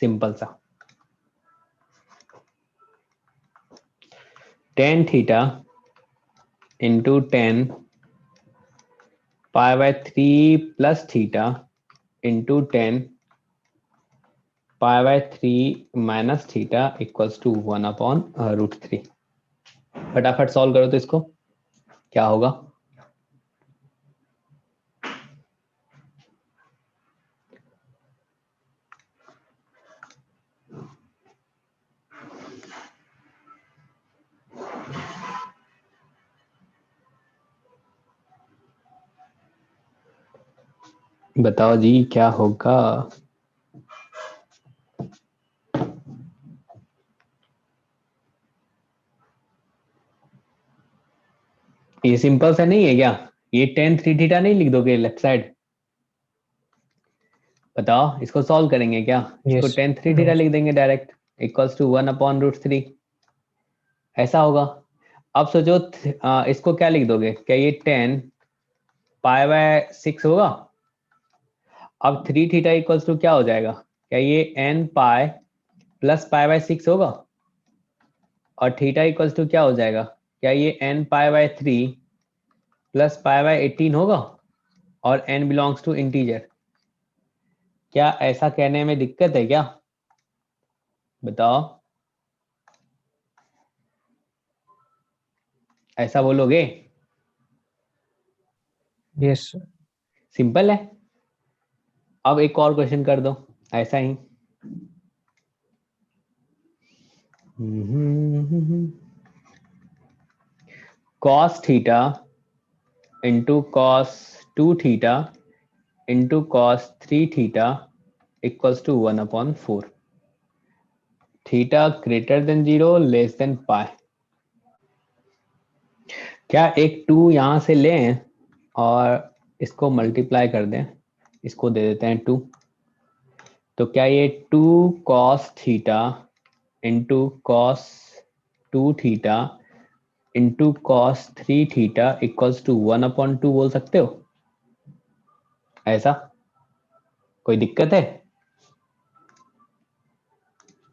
[SPEAKER 1] सिंपल सा, tan theta into 10 pi by 3 plus theta into 10 pi by 3 minus theta equals to 1 upon √3। फटाफट सॉल्व करो तो इसको क्या होगा। बताओ जी क्या होगा। ये सिंपल सा नहीं है क्या, ये tan 3 थीटा नहीं लिख दोगे लेफ्ट साइड, बताओ इसको सॉल्व करेंगे क्या, इसको
[SPEAKER 4] Yes.
[SPEAKER 1] tan 3
[SPEAKER 4] No.
[SPEAKER 1] थीटा लिख देंगे डायरेक्ट इक्वल्स टू 1 अपॉन √3, ऐसा होगा। अब सोचो इसको क्या लिख दोगे, क्या ये 10 पाई बाय 6 होगा। अब 3 थीटा इक्वल्स टू क्या हो जाएगा, क्या ये n pi plus pi by 6 होगा, और थीटा इक्वल्स टू क्या हो जाएगा, क्या ये n pi by 3 plus pi bye 18 होगा, और n बिलोंग्स टू इंटीजर। क्या ऐसा कहने में दिक्कत है क्या, बताओ, ऐसा बोलोगे।
[SPEAKER 4] Yes, sir.
[SPEAKER 1] सिंपल है। अब एक और क्वेश्चन कर दो ऐसा ही। cos theta into cos 2 theta into cos 3 theta equals to 1 upon 4, theta greater than 0 less than pi. क्या एक 2 यहां से लें और इसको मल्टीप्लाई कर दें, इसको दे देते हैं 2, तो क्या ये 2 cos theta into cos 2 theta into cos 3 theta equals to 1 upon 2 बोल सकते हो, ऐसा कोई दिक्कत है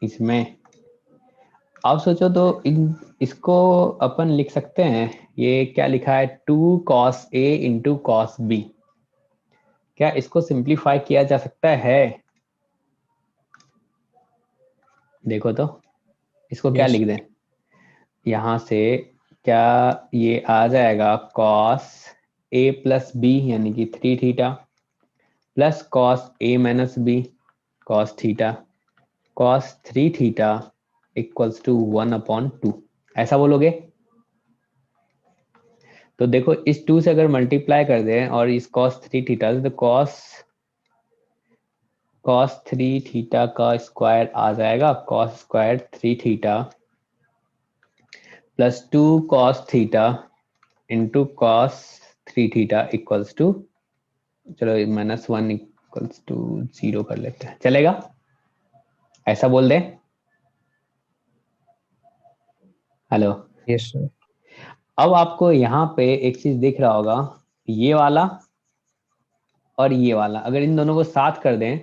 [SPEAKER 1] इसमें। आप सोचो तो इसको अपन लिख सकते हैं, ये क्या लिखा है 2 cos A into cos B, क्या इसको सिंप्लीफाई किया जा सकता है, देखो तो इसको क्या
[SPEAKER 4] Yes.
[SPEAKER 1] लिख दें यहां से, क्या ये आ जाएगा cos A प्लस बी यानी कि 3 theta plus cos A minus b cos theta cos 3 theta equals to 1 upon 2, ऐसा बोलोगे। तो देखो इस 2 से अगर मल्टीप्लाई कर दें और इस cos 3 थीटा से, तो cos 3 थीटा का स्क्वायर आ जाएगा cos square 3 theta plus 2 cos theta into cos 3 theta equals to, चलो -1 इक्वल्स टू 0 कर लेते हैं, चलेगा, ऐसा बोल दे। Hello,
[SPEAKER 4] Yes, sir.
[SPEAKER 1] अब आपको यहाँ पे एक चीज दिख रहा होगा, ये वाला और ये वाला अगर इन दोनों को साथ कर दें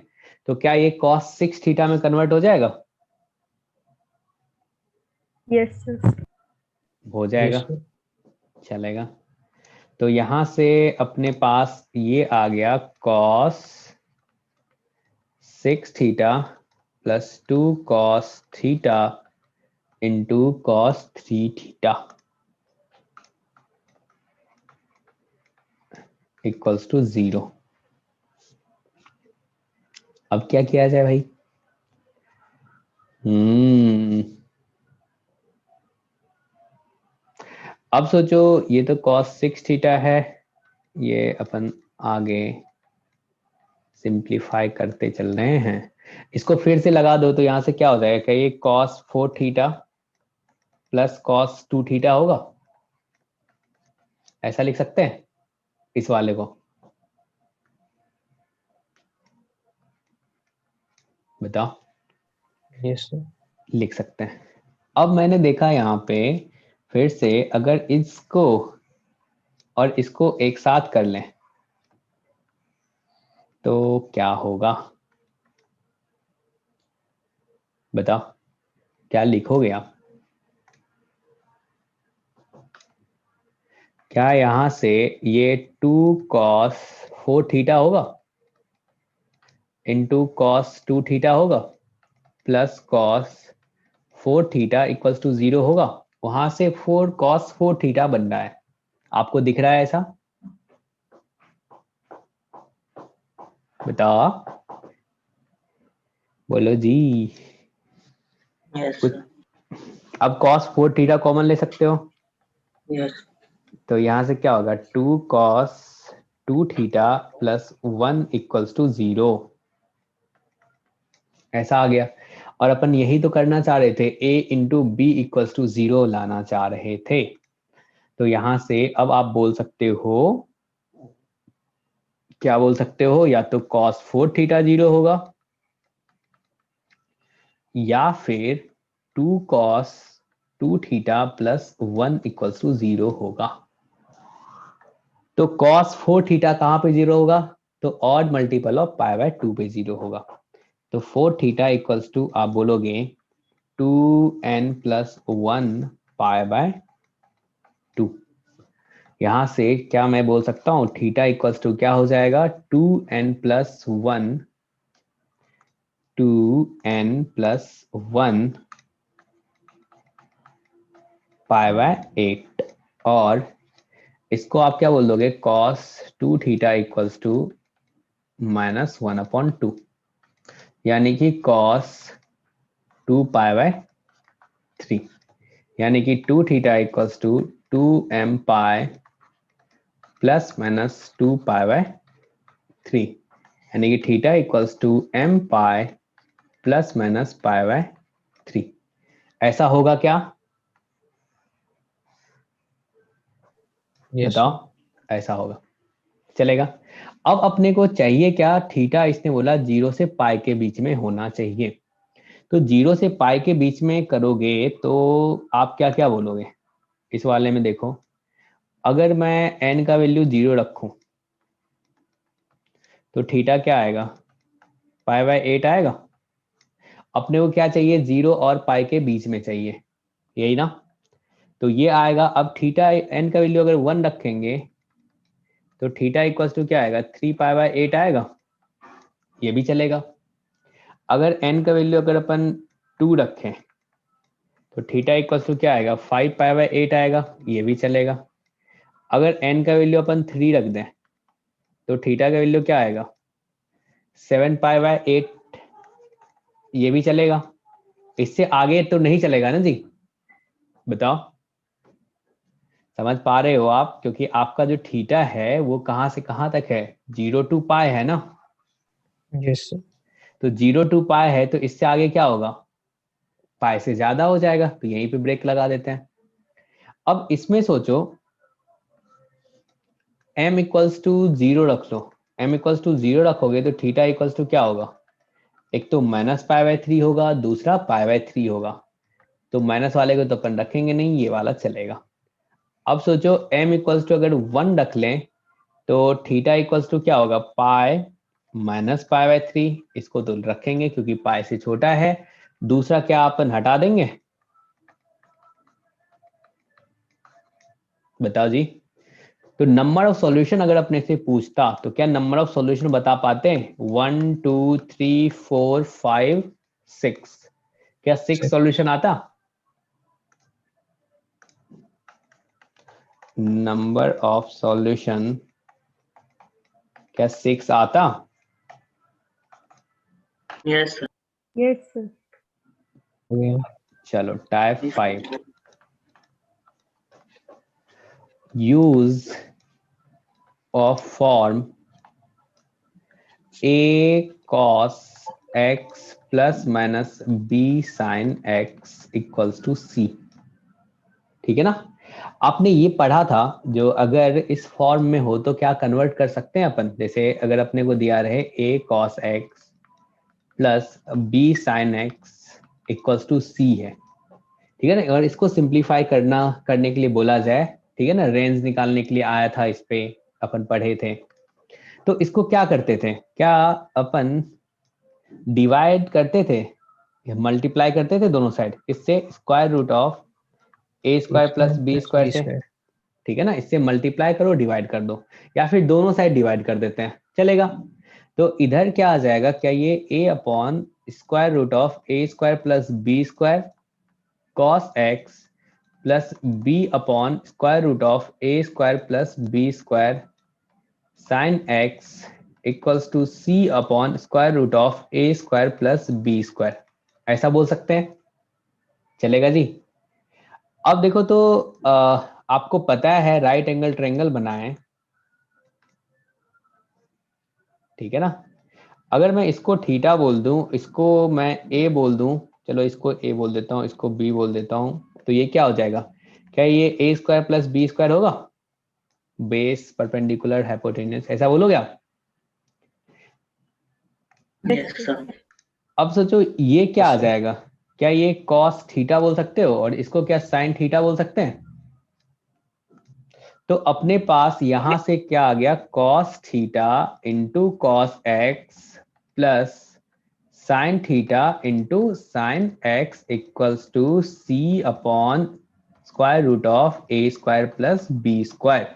[SPEAKER 1] तो क्या ये cos 6 थीटा में कन्वर्ट हो जाएगा,
[SPEAKER 3] Yes, sir.
[SPEAKER 1] हो
[SPEAKER 4] Yes,
[SPEAKER 1] जाएगा,
[SPEAKER 4] sir.
[SPEAKER 1] चलेगा। तो यहां से अपने पास ये आ गया cos 6 theta plus 2 cos theta into cos 3 theta equals to 0। अब क्या किया जाए भाई? अब सोचो, ये तो cos 6 थीटा है, ये अपन आगे सिंप्लीफाई करते चल रहे हैं। इसको फिर से लगा दो तो यहां से क्या हो जाएगा? क्या ये cos 4 theta plus cos 2 theta होगा? ऐसा लिख सकते हैं इस वाले को? बताओ।
[SPEAKER 4] Yes, sir.
[SPEAKER 1] लिख सकते हैं। अब मैंने देखा यहाँ पे फिर से, अगर इसको और इसको एक साथ कर लें तो क्या होगा? बताओ, क्या लिखोगे आप? क्या यहां से ये 2 cos 4 थीटा होगा इंटू cos 2 थीटा होगा plus cos 4 theta equals to 0 होगा? वहां से 4 cos 4 थीटा बन रहा है, आपको दिख रहा है ऐसा? बताओ, बोलो जी।
[SPEAKER 2] Yes,
[SPEAKER 1] कुछ
[SPEAKER 2] sir.
[SPEAKER 1] अब cos 4 थीटा कॉमन ले सकते हो,
[SPEAKER 2] Yes.
[SPEAKER 1] तो यहां से क्या होगा? 2 cos 2 theta plus 1 equals to 0, ऐसा आ गया। और अपन यही तो करना चाह रहे थे, a into B equals to 0 लाना चाह रहे थे। तो यहां से अब आप बोल सकते हो, क्या बोल सकते हो? या तो cos 4 थीटा 0 होगा या फिर 2 cos 2 theta plus 1 equals to 0 होगा। तो cos 4 थीटा कहां पे 0 होगा? तो odd multiple of pi by 2 पे 0 होगा। तो 4 थीटा इक्वल्स टू आप बोलोगे 2n प्लस 1 पाई बाय 2। यहां से क्या मैं बोल सकता हूं? थीटा इक्वल्स टू क्या हो जाएगा? 2n plus 1 2n plus 1 pi by 8। और इसको आप क्या बोल दोगे? cos 2 theta equals to minus 1/2, यानी कि cos 2 पाई बाय 3, यानी कि 2 theta equals to 2m pi plus minus 2 pi by 3, यानी कि theta equals to m pi plus minus pi by 3। ऐसा होगा क्या?
[SPEAKER 4] Yes,
[SPEAKER 1] बताओ, ऐसा होगा, चलेगा? अब अपने को चाहिए क्या? थीटा इसने बोला 0 से पाई के बीच में होना चाहिए। तो 0 से पाई के बीच में करोगे तो आप क्या क्या बोलोगे इस वाले में? देखो, अगर मैं n का वैल्यू 0 रखूं तो थीटा क्या आएगा? पाई बाय 8 आएगा। अपने को क्या चाहिए? 0 और पाई के बीच में चाहिए, यही ना? तो ये आएगा। अब थीटा n का वैल्यू अगर 1 रखेंगे तो थीटा इक्वल्स टू क्या आएगा? 3 पाई बाय 8 आएगा, ये भी चलेगा। अगर n का वैल्यू अगर अपन 2 रखें तो थीटा इक्वल्स टू क्या आएगा? 5 पाई बाय 8 आएगा, ये भी चलेगा। अगर n का वैल्यू अपन 3 रख दें तो थीटा का वैल्यू क्या आएगा? 7 पाई बाय 8, ये भी चलेगा। इससे आगे तो नहीं चलेगा ना जी? बताओ, समझ पा रहे हो आप? क्योंकि आपका जो थीटा है वो कहां से कहां तक है? 0 टू पाई है ना?
[SPEAKER 4] yes, sir.
[SPEAKER 1] तो 0 टू पाई है, तो इससे आगे क्या होगा? पाई से ज्यादा हो जाएगा, तो यहीं पे ब्रेक लगा देते हैं। अब इसमें सोचो, m इक्वल्स टू 0 रख लो। m इक्वल्स टू 0 रखोगे तो थीटा इक्वल्स टू क्या होगा? एक तो माइनस पाई बाय 3 होगा, दूसरा पाई बाय 3 होगा। तो माइनस वाले को तो अपन रखेंगे नहीं, ये वाला चलेगा। अब सोचो m इक्वल्स टू अगर 1 रख लें तो थीटा इक्वल्स टू क्या होगा? पाई माइनस पाई बाय 3। इसको तो रखेंगे क्योंकि पाई से छोटा है। दूसरा क्या अपन हटा देंगे? बताओ जी। तो नंबर ऑफ सॉल्यूशन अगर अपने से पूछता तो क्या नंबर ऑफ सॉल्यूशन बता पाते हैं? 1 2 3 4 5 6, क्या 6 सॉल्यूशन आता? नंबर ऑफ सॉल्यूशन क्या 6 आता?
[SPEAKER 2] Yes, sir.
[SPEAKER 3] Yes, sir.
[SPEAKER 4] Yeah.
[SPEAKER 1] चलो type 5, use of form a cos x plus minus b sin x equals to c। ठीक है ना? आपने ये पढ़ा था जो अगर इस फॉर्म में हो तो क्या कन्वर्ट कर सकते हैं अपन। जैसे अगर अपने को दिया रहे a cos x plus b sin x equals to c है, ठीक है ना? और इसको सिंप्लीफाई करने के लिए बोला जाए, ठीक है ना, रेंज निकालने के लिए आया था, इस पे अपन पढ़े थे। तो इसको क्या करते थे, क्या अपन डिवाइड करते थे, मल्टीप्लाई करते थे दोनों साइड, इससे square root of a square plus b square से, ठीक है ना? इससे मल्टीप्लाई करो, डिवाइड कर दो, या फिर दोनों साइड डिवाइड कर देते हैं, चलेगा। तो इधर क्या आ जाएगा, क्या ये a upon square root of a square plus b square cos x plus b upon square root of a square plus b square sine x equals to c upon square root of a square plus b square, ऐसा बोल सकते हैं, चलेगा जी। अब देखो तो आपको पता है राइट एंगल ट्रायंगल बनाए, ठीक है ना? अगर मैं इसको थीटा बोल दूं, इसको मैं a बोल दूं, चलो इसको a बोल देता हूं, इसको b बोल देता हूं, तो ये क्या हो जाएगा, क्या ये a square plus b square होगा? बेस परपेंडिकुलर हाइपोटेन्यूज, ऐसा बोलोगे आप?
[SPEAKER 2] Yes, sir.
[SPEAKER 1] अब सोचो ये क्या आ जाएगा, क्या ये cos थीटा बोल सकते हो और इसको क्या sin थीटा बोल सकते हैं? तो अपने पास यहां से क्या आ गया, cos theta into cos x plus sine theta into sine x equals to c upon square root of a square plus b square,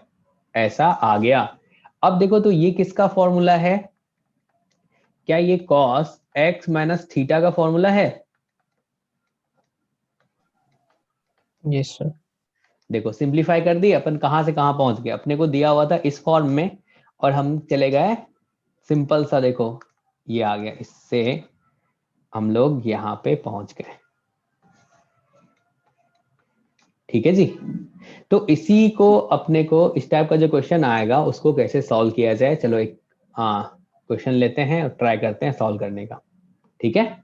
[SPEAKER 1] ऐसा आ गया। अब देखो तो ये किसका फॉर्मूला है, क्या ये cos x माइनस थीटा का फॉर्मूला है?
[SPEAKER 4] Yes, sir.
[SPEAKER 1] देखो सिंप्लीफाई कर दी अपन, कहां से कहां पहुंच गए, अपने को दिया हुआ था इस फॉर्म में और हम चले गए सिंपल सा, देखो ये आ गया, इससे हम लोग यहाँ पे पहुंच गए, ठीक है जी। तो इसी को अपने को इस टाइप का जो क्वेश्चन आएगा उसको कैसे सॉल्व किया जाए, चलो एक क्वेश्चन लेते हैं और ट्राई करते हैं सॉल्व करने का, ठीक है?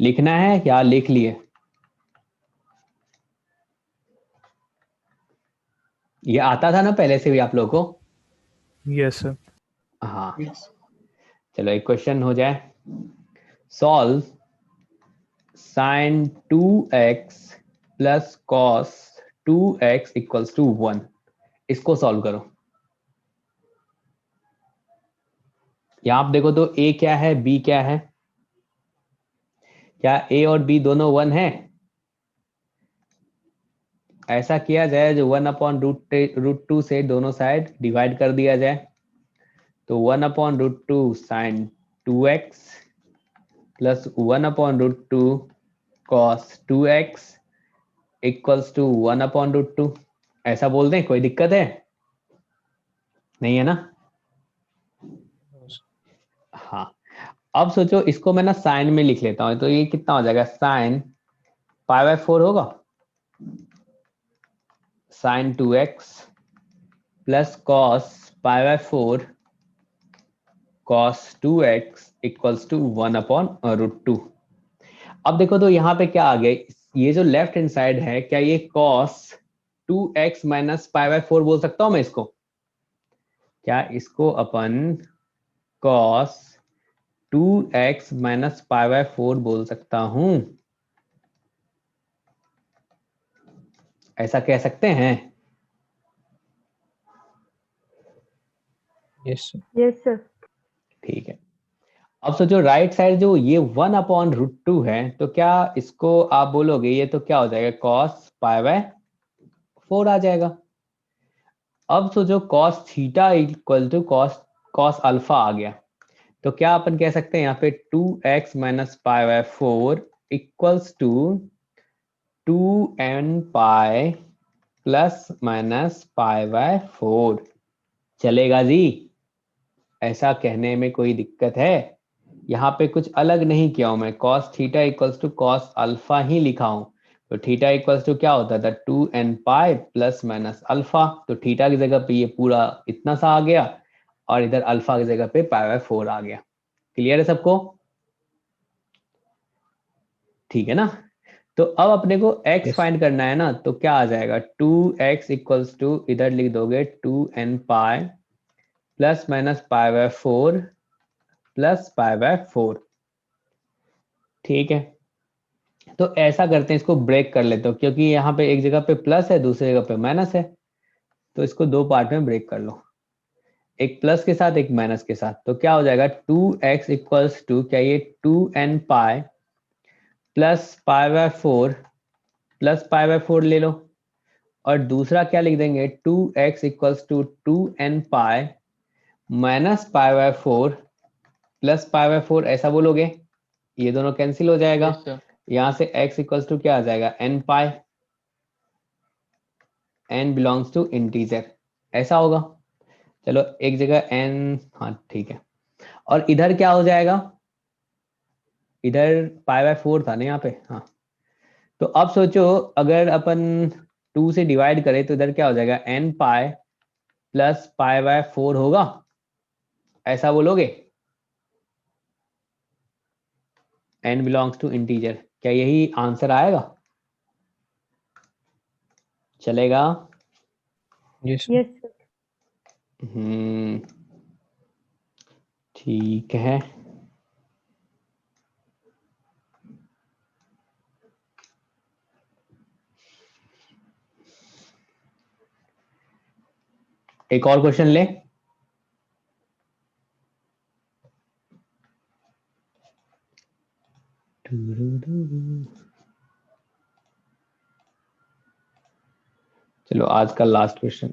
[SPEAKER 1] लिखना है या लिख लिए? ये आता था ना पहले से भी आप लोगों को?
[SPEAKER 5] Yes, sir.
[SPEAKER 1] हाँ,
[SPEAKER 2] Yes.
[SPEAKER 1] चलो एक क्वेश्चन हो जाए, solve sin 2x plus cos 2x equals to 1, इसको सॉल्व करो। यहां आप देखो तो a क्या है, b क्या है, क्या a और b दोनों 1 है? ऐसा किया जाए जो 1 अपॉन रूट टू से दोनों साइड डिवाइड कर दिया जाए, तो 1 upon root two sine 2x plus 1 upon root two cos 2x equals to 1 upon root two, ऐसा बोल दें, कोई दिक्कत है? नहीं है ना? हाँ, अब सोचो इसको मैं ना साइन में लिख लेता हूं, तो ये कितना हो जाएगा, साइन पाई बाय 4 होगा, sine 2x plus cos pi by 4 cos 2x equals to 1 upon root two. अब देखो तो यहाँ पे क्या आ गया, ये जो लेफ्ट हैंड साइड है, क्या ये cos 2x minus pi by 4 बोल सकता हूं मैं इसको? क्या इसको अपन cos 2x minus pi by 4 बोल सकता हूं? ऐसा कह सकते हैं?
[SPEAKER 4] Yes, sir.
[SPEAKER 3] Yes, sir.
[SPEAKER 1] ठीक है। अब सोचो राइट साइड जो ये 1 अपॉन रूट टू है, तो क्या इसको आप बोलोगे ये तो क्या हो जाएगा, cos पाई बाय 4 आ जाएगा। अब सोचो cos theta equal to cos alpha आ गया, तो क्या अपन कह सकते हैं यहाँ पे 2x minus pi by 4 equals to 2n pi plus minus pi by 4। चलेगा जी? ऐसा कहने में कोई दिक्कत है? यहाँ पे कुछ अलग नहीं किया हूं मैं, cos theta equals to cos alpha ही लिखा हूं। तो थीटा इक्वल्स टू क्या होता था, 2n pi plus minus alpha. तो थीटा की जगह पे ये पूरा इतना सा आ गया और इधर अल्फा की जगह पे पाई बाय 4 आ गया। क्लियर है सबको? ठीक है ना? तो अब अपने को x
[SPEAKER 4] Yes.
[SPEAKER 1] फाइंड करना है ना, तो क्या आ जाएगा, 2x इक्वल्स टू इधर लिख दोगे 2n pi plus minus pi by 4 plus pi by 4। ठीक है, तो ऐसा करते हैं, इसको ब्रेक कर लेते हो, क्योंकि यहाँ पे एक जगह पे प्लस है, दूसरी जगह पे माइनस है, तो इसको दो पार्ट में ब्रेक कर लो, एक प्लस के साथ एक माइनस के साथ। तो क्या हो जाएगा, 2x इक्वल्स टू क्या, ये 2n pi plus pi by 4 plus pi by 4 ले लो, और दूसरा क्या लिख देंगे, 2x equals to 2n pi minus pi by 4 plus pi by 4, ऐसा बोलोगे, ये दोनों कैंसिल हो जाएगा। यहां से x इक्वल्स टू क्या आ जाएगा, n pi, n belongs to integer, ऐसा होगा। चलो एक जगह n, हाँ ठीक है, और इधर क्या हो जाएगा, इधर पाई बाय 4 था ना यहाँ पे, हाँ। तो अब सोचो अगर अपन 2 से डिवाइड करें तो इधर क्या हो जाएगा, n pi plus pi by 4 होगा, ऐसा बोलोगे, n बिलोंग्स टू इंटीजर, क्या यही आंसर आएगा? चलेगा?
[SPEAKER 4] Yes.
[SPEAKER 3] Yes, sir.
[SPEAKER 1] ठीक है। एक और क्वेश्चन ले। चलो आज का लास्ट क्वेश्चन,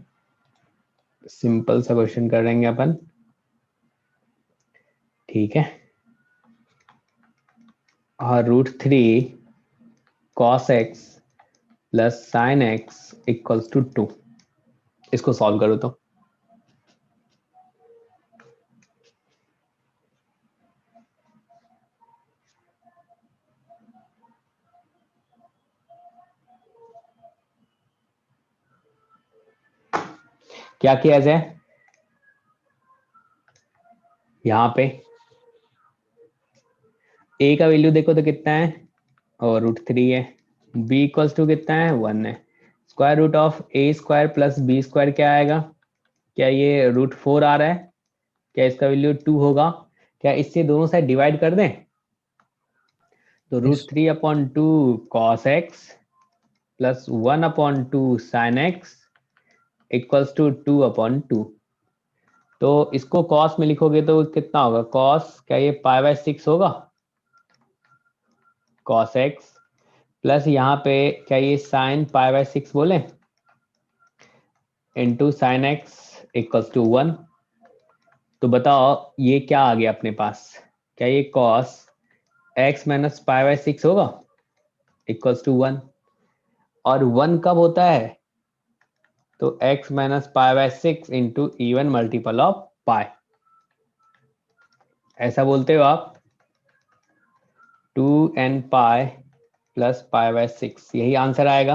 [SPEAKER 1] सिंपल सा क्वेश्चन करेंगे अपन, ठीक है। और √3 cos x plus sine x equals to 2, इसको सॉल्व करो तो। क्या किया जाए, यहाँ पे a का वैल्यू देखो तो कितना है, और √3 है, b इक्वल्स टू कितना है, 1 है, square root of a square plus b square क्या आएगा, क्या ये √4 आ रहा है, क्या इसका वैल्यू 2 होगा, क्या इससे दोनों साइड डिवाइड कर दें, तो
[SPEAKER 4] Yes.
[SPEAKER 1] √3/2 cos x plus 1/2 sin x equals to 2/2। तो इसको cos में लिखोगे तो कितना होगा, cos, क्या ये पाई बाय 6 होगा, cos x प्लस यहाँ पे क्या ये sin पाई बाय 6 बोले, into sine x equals to 1। तो बताओ ये क्या आ गया अपने पास, क्या ये cos x minus pi by 6 होगा, इक्वल्स टू 1, और 1 कब होता है, तो x minus pi by 6 into even multiple of pi, ऐसा बोलते हो आप, 2n pi plus pi by 6, यही आंसर आएगा।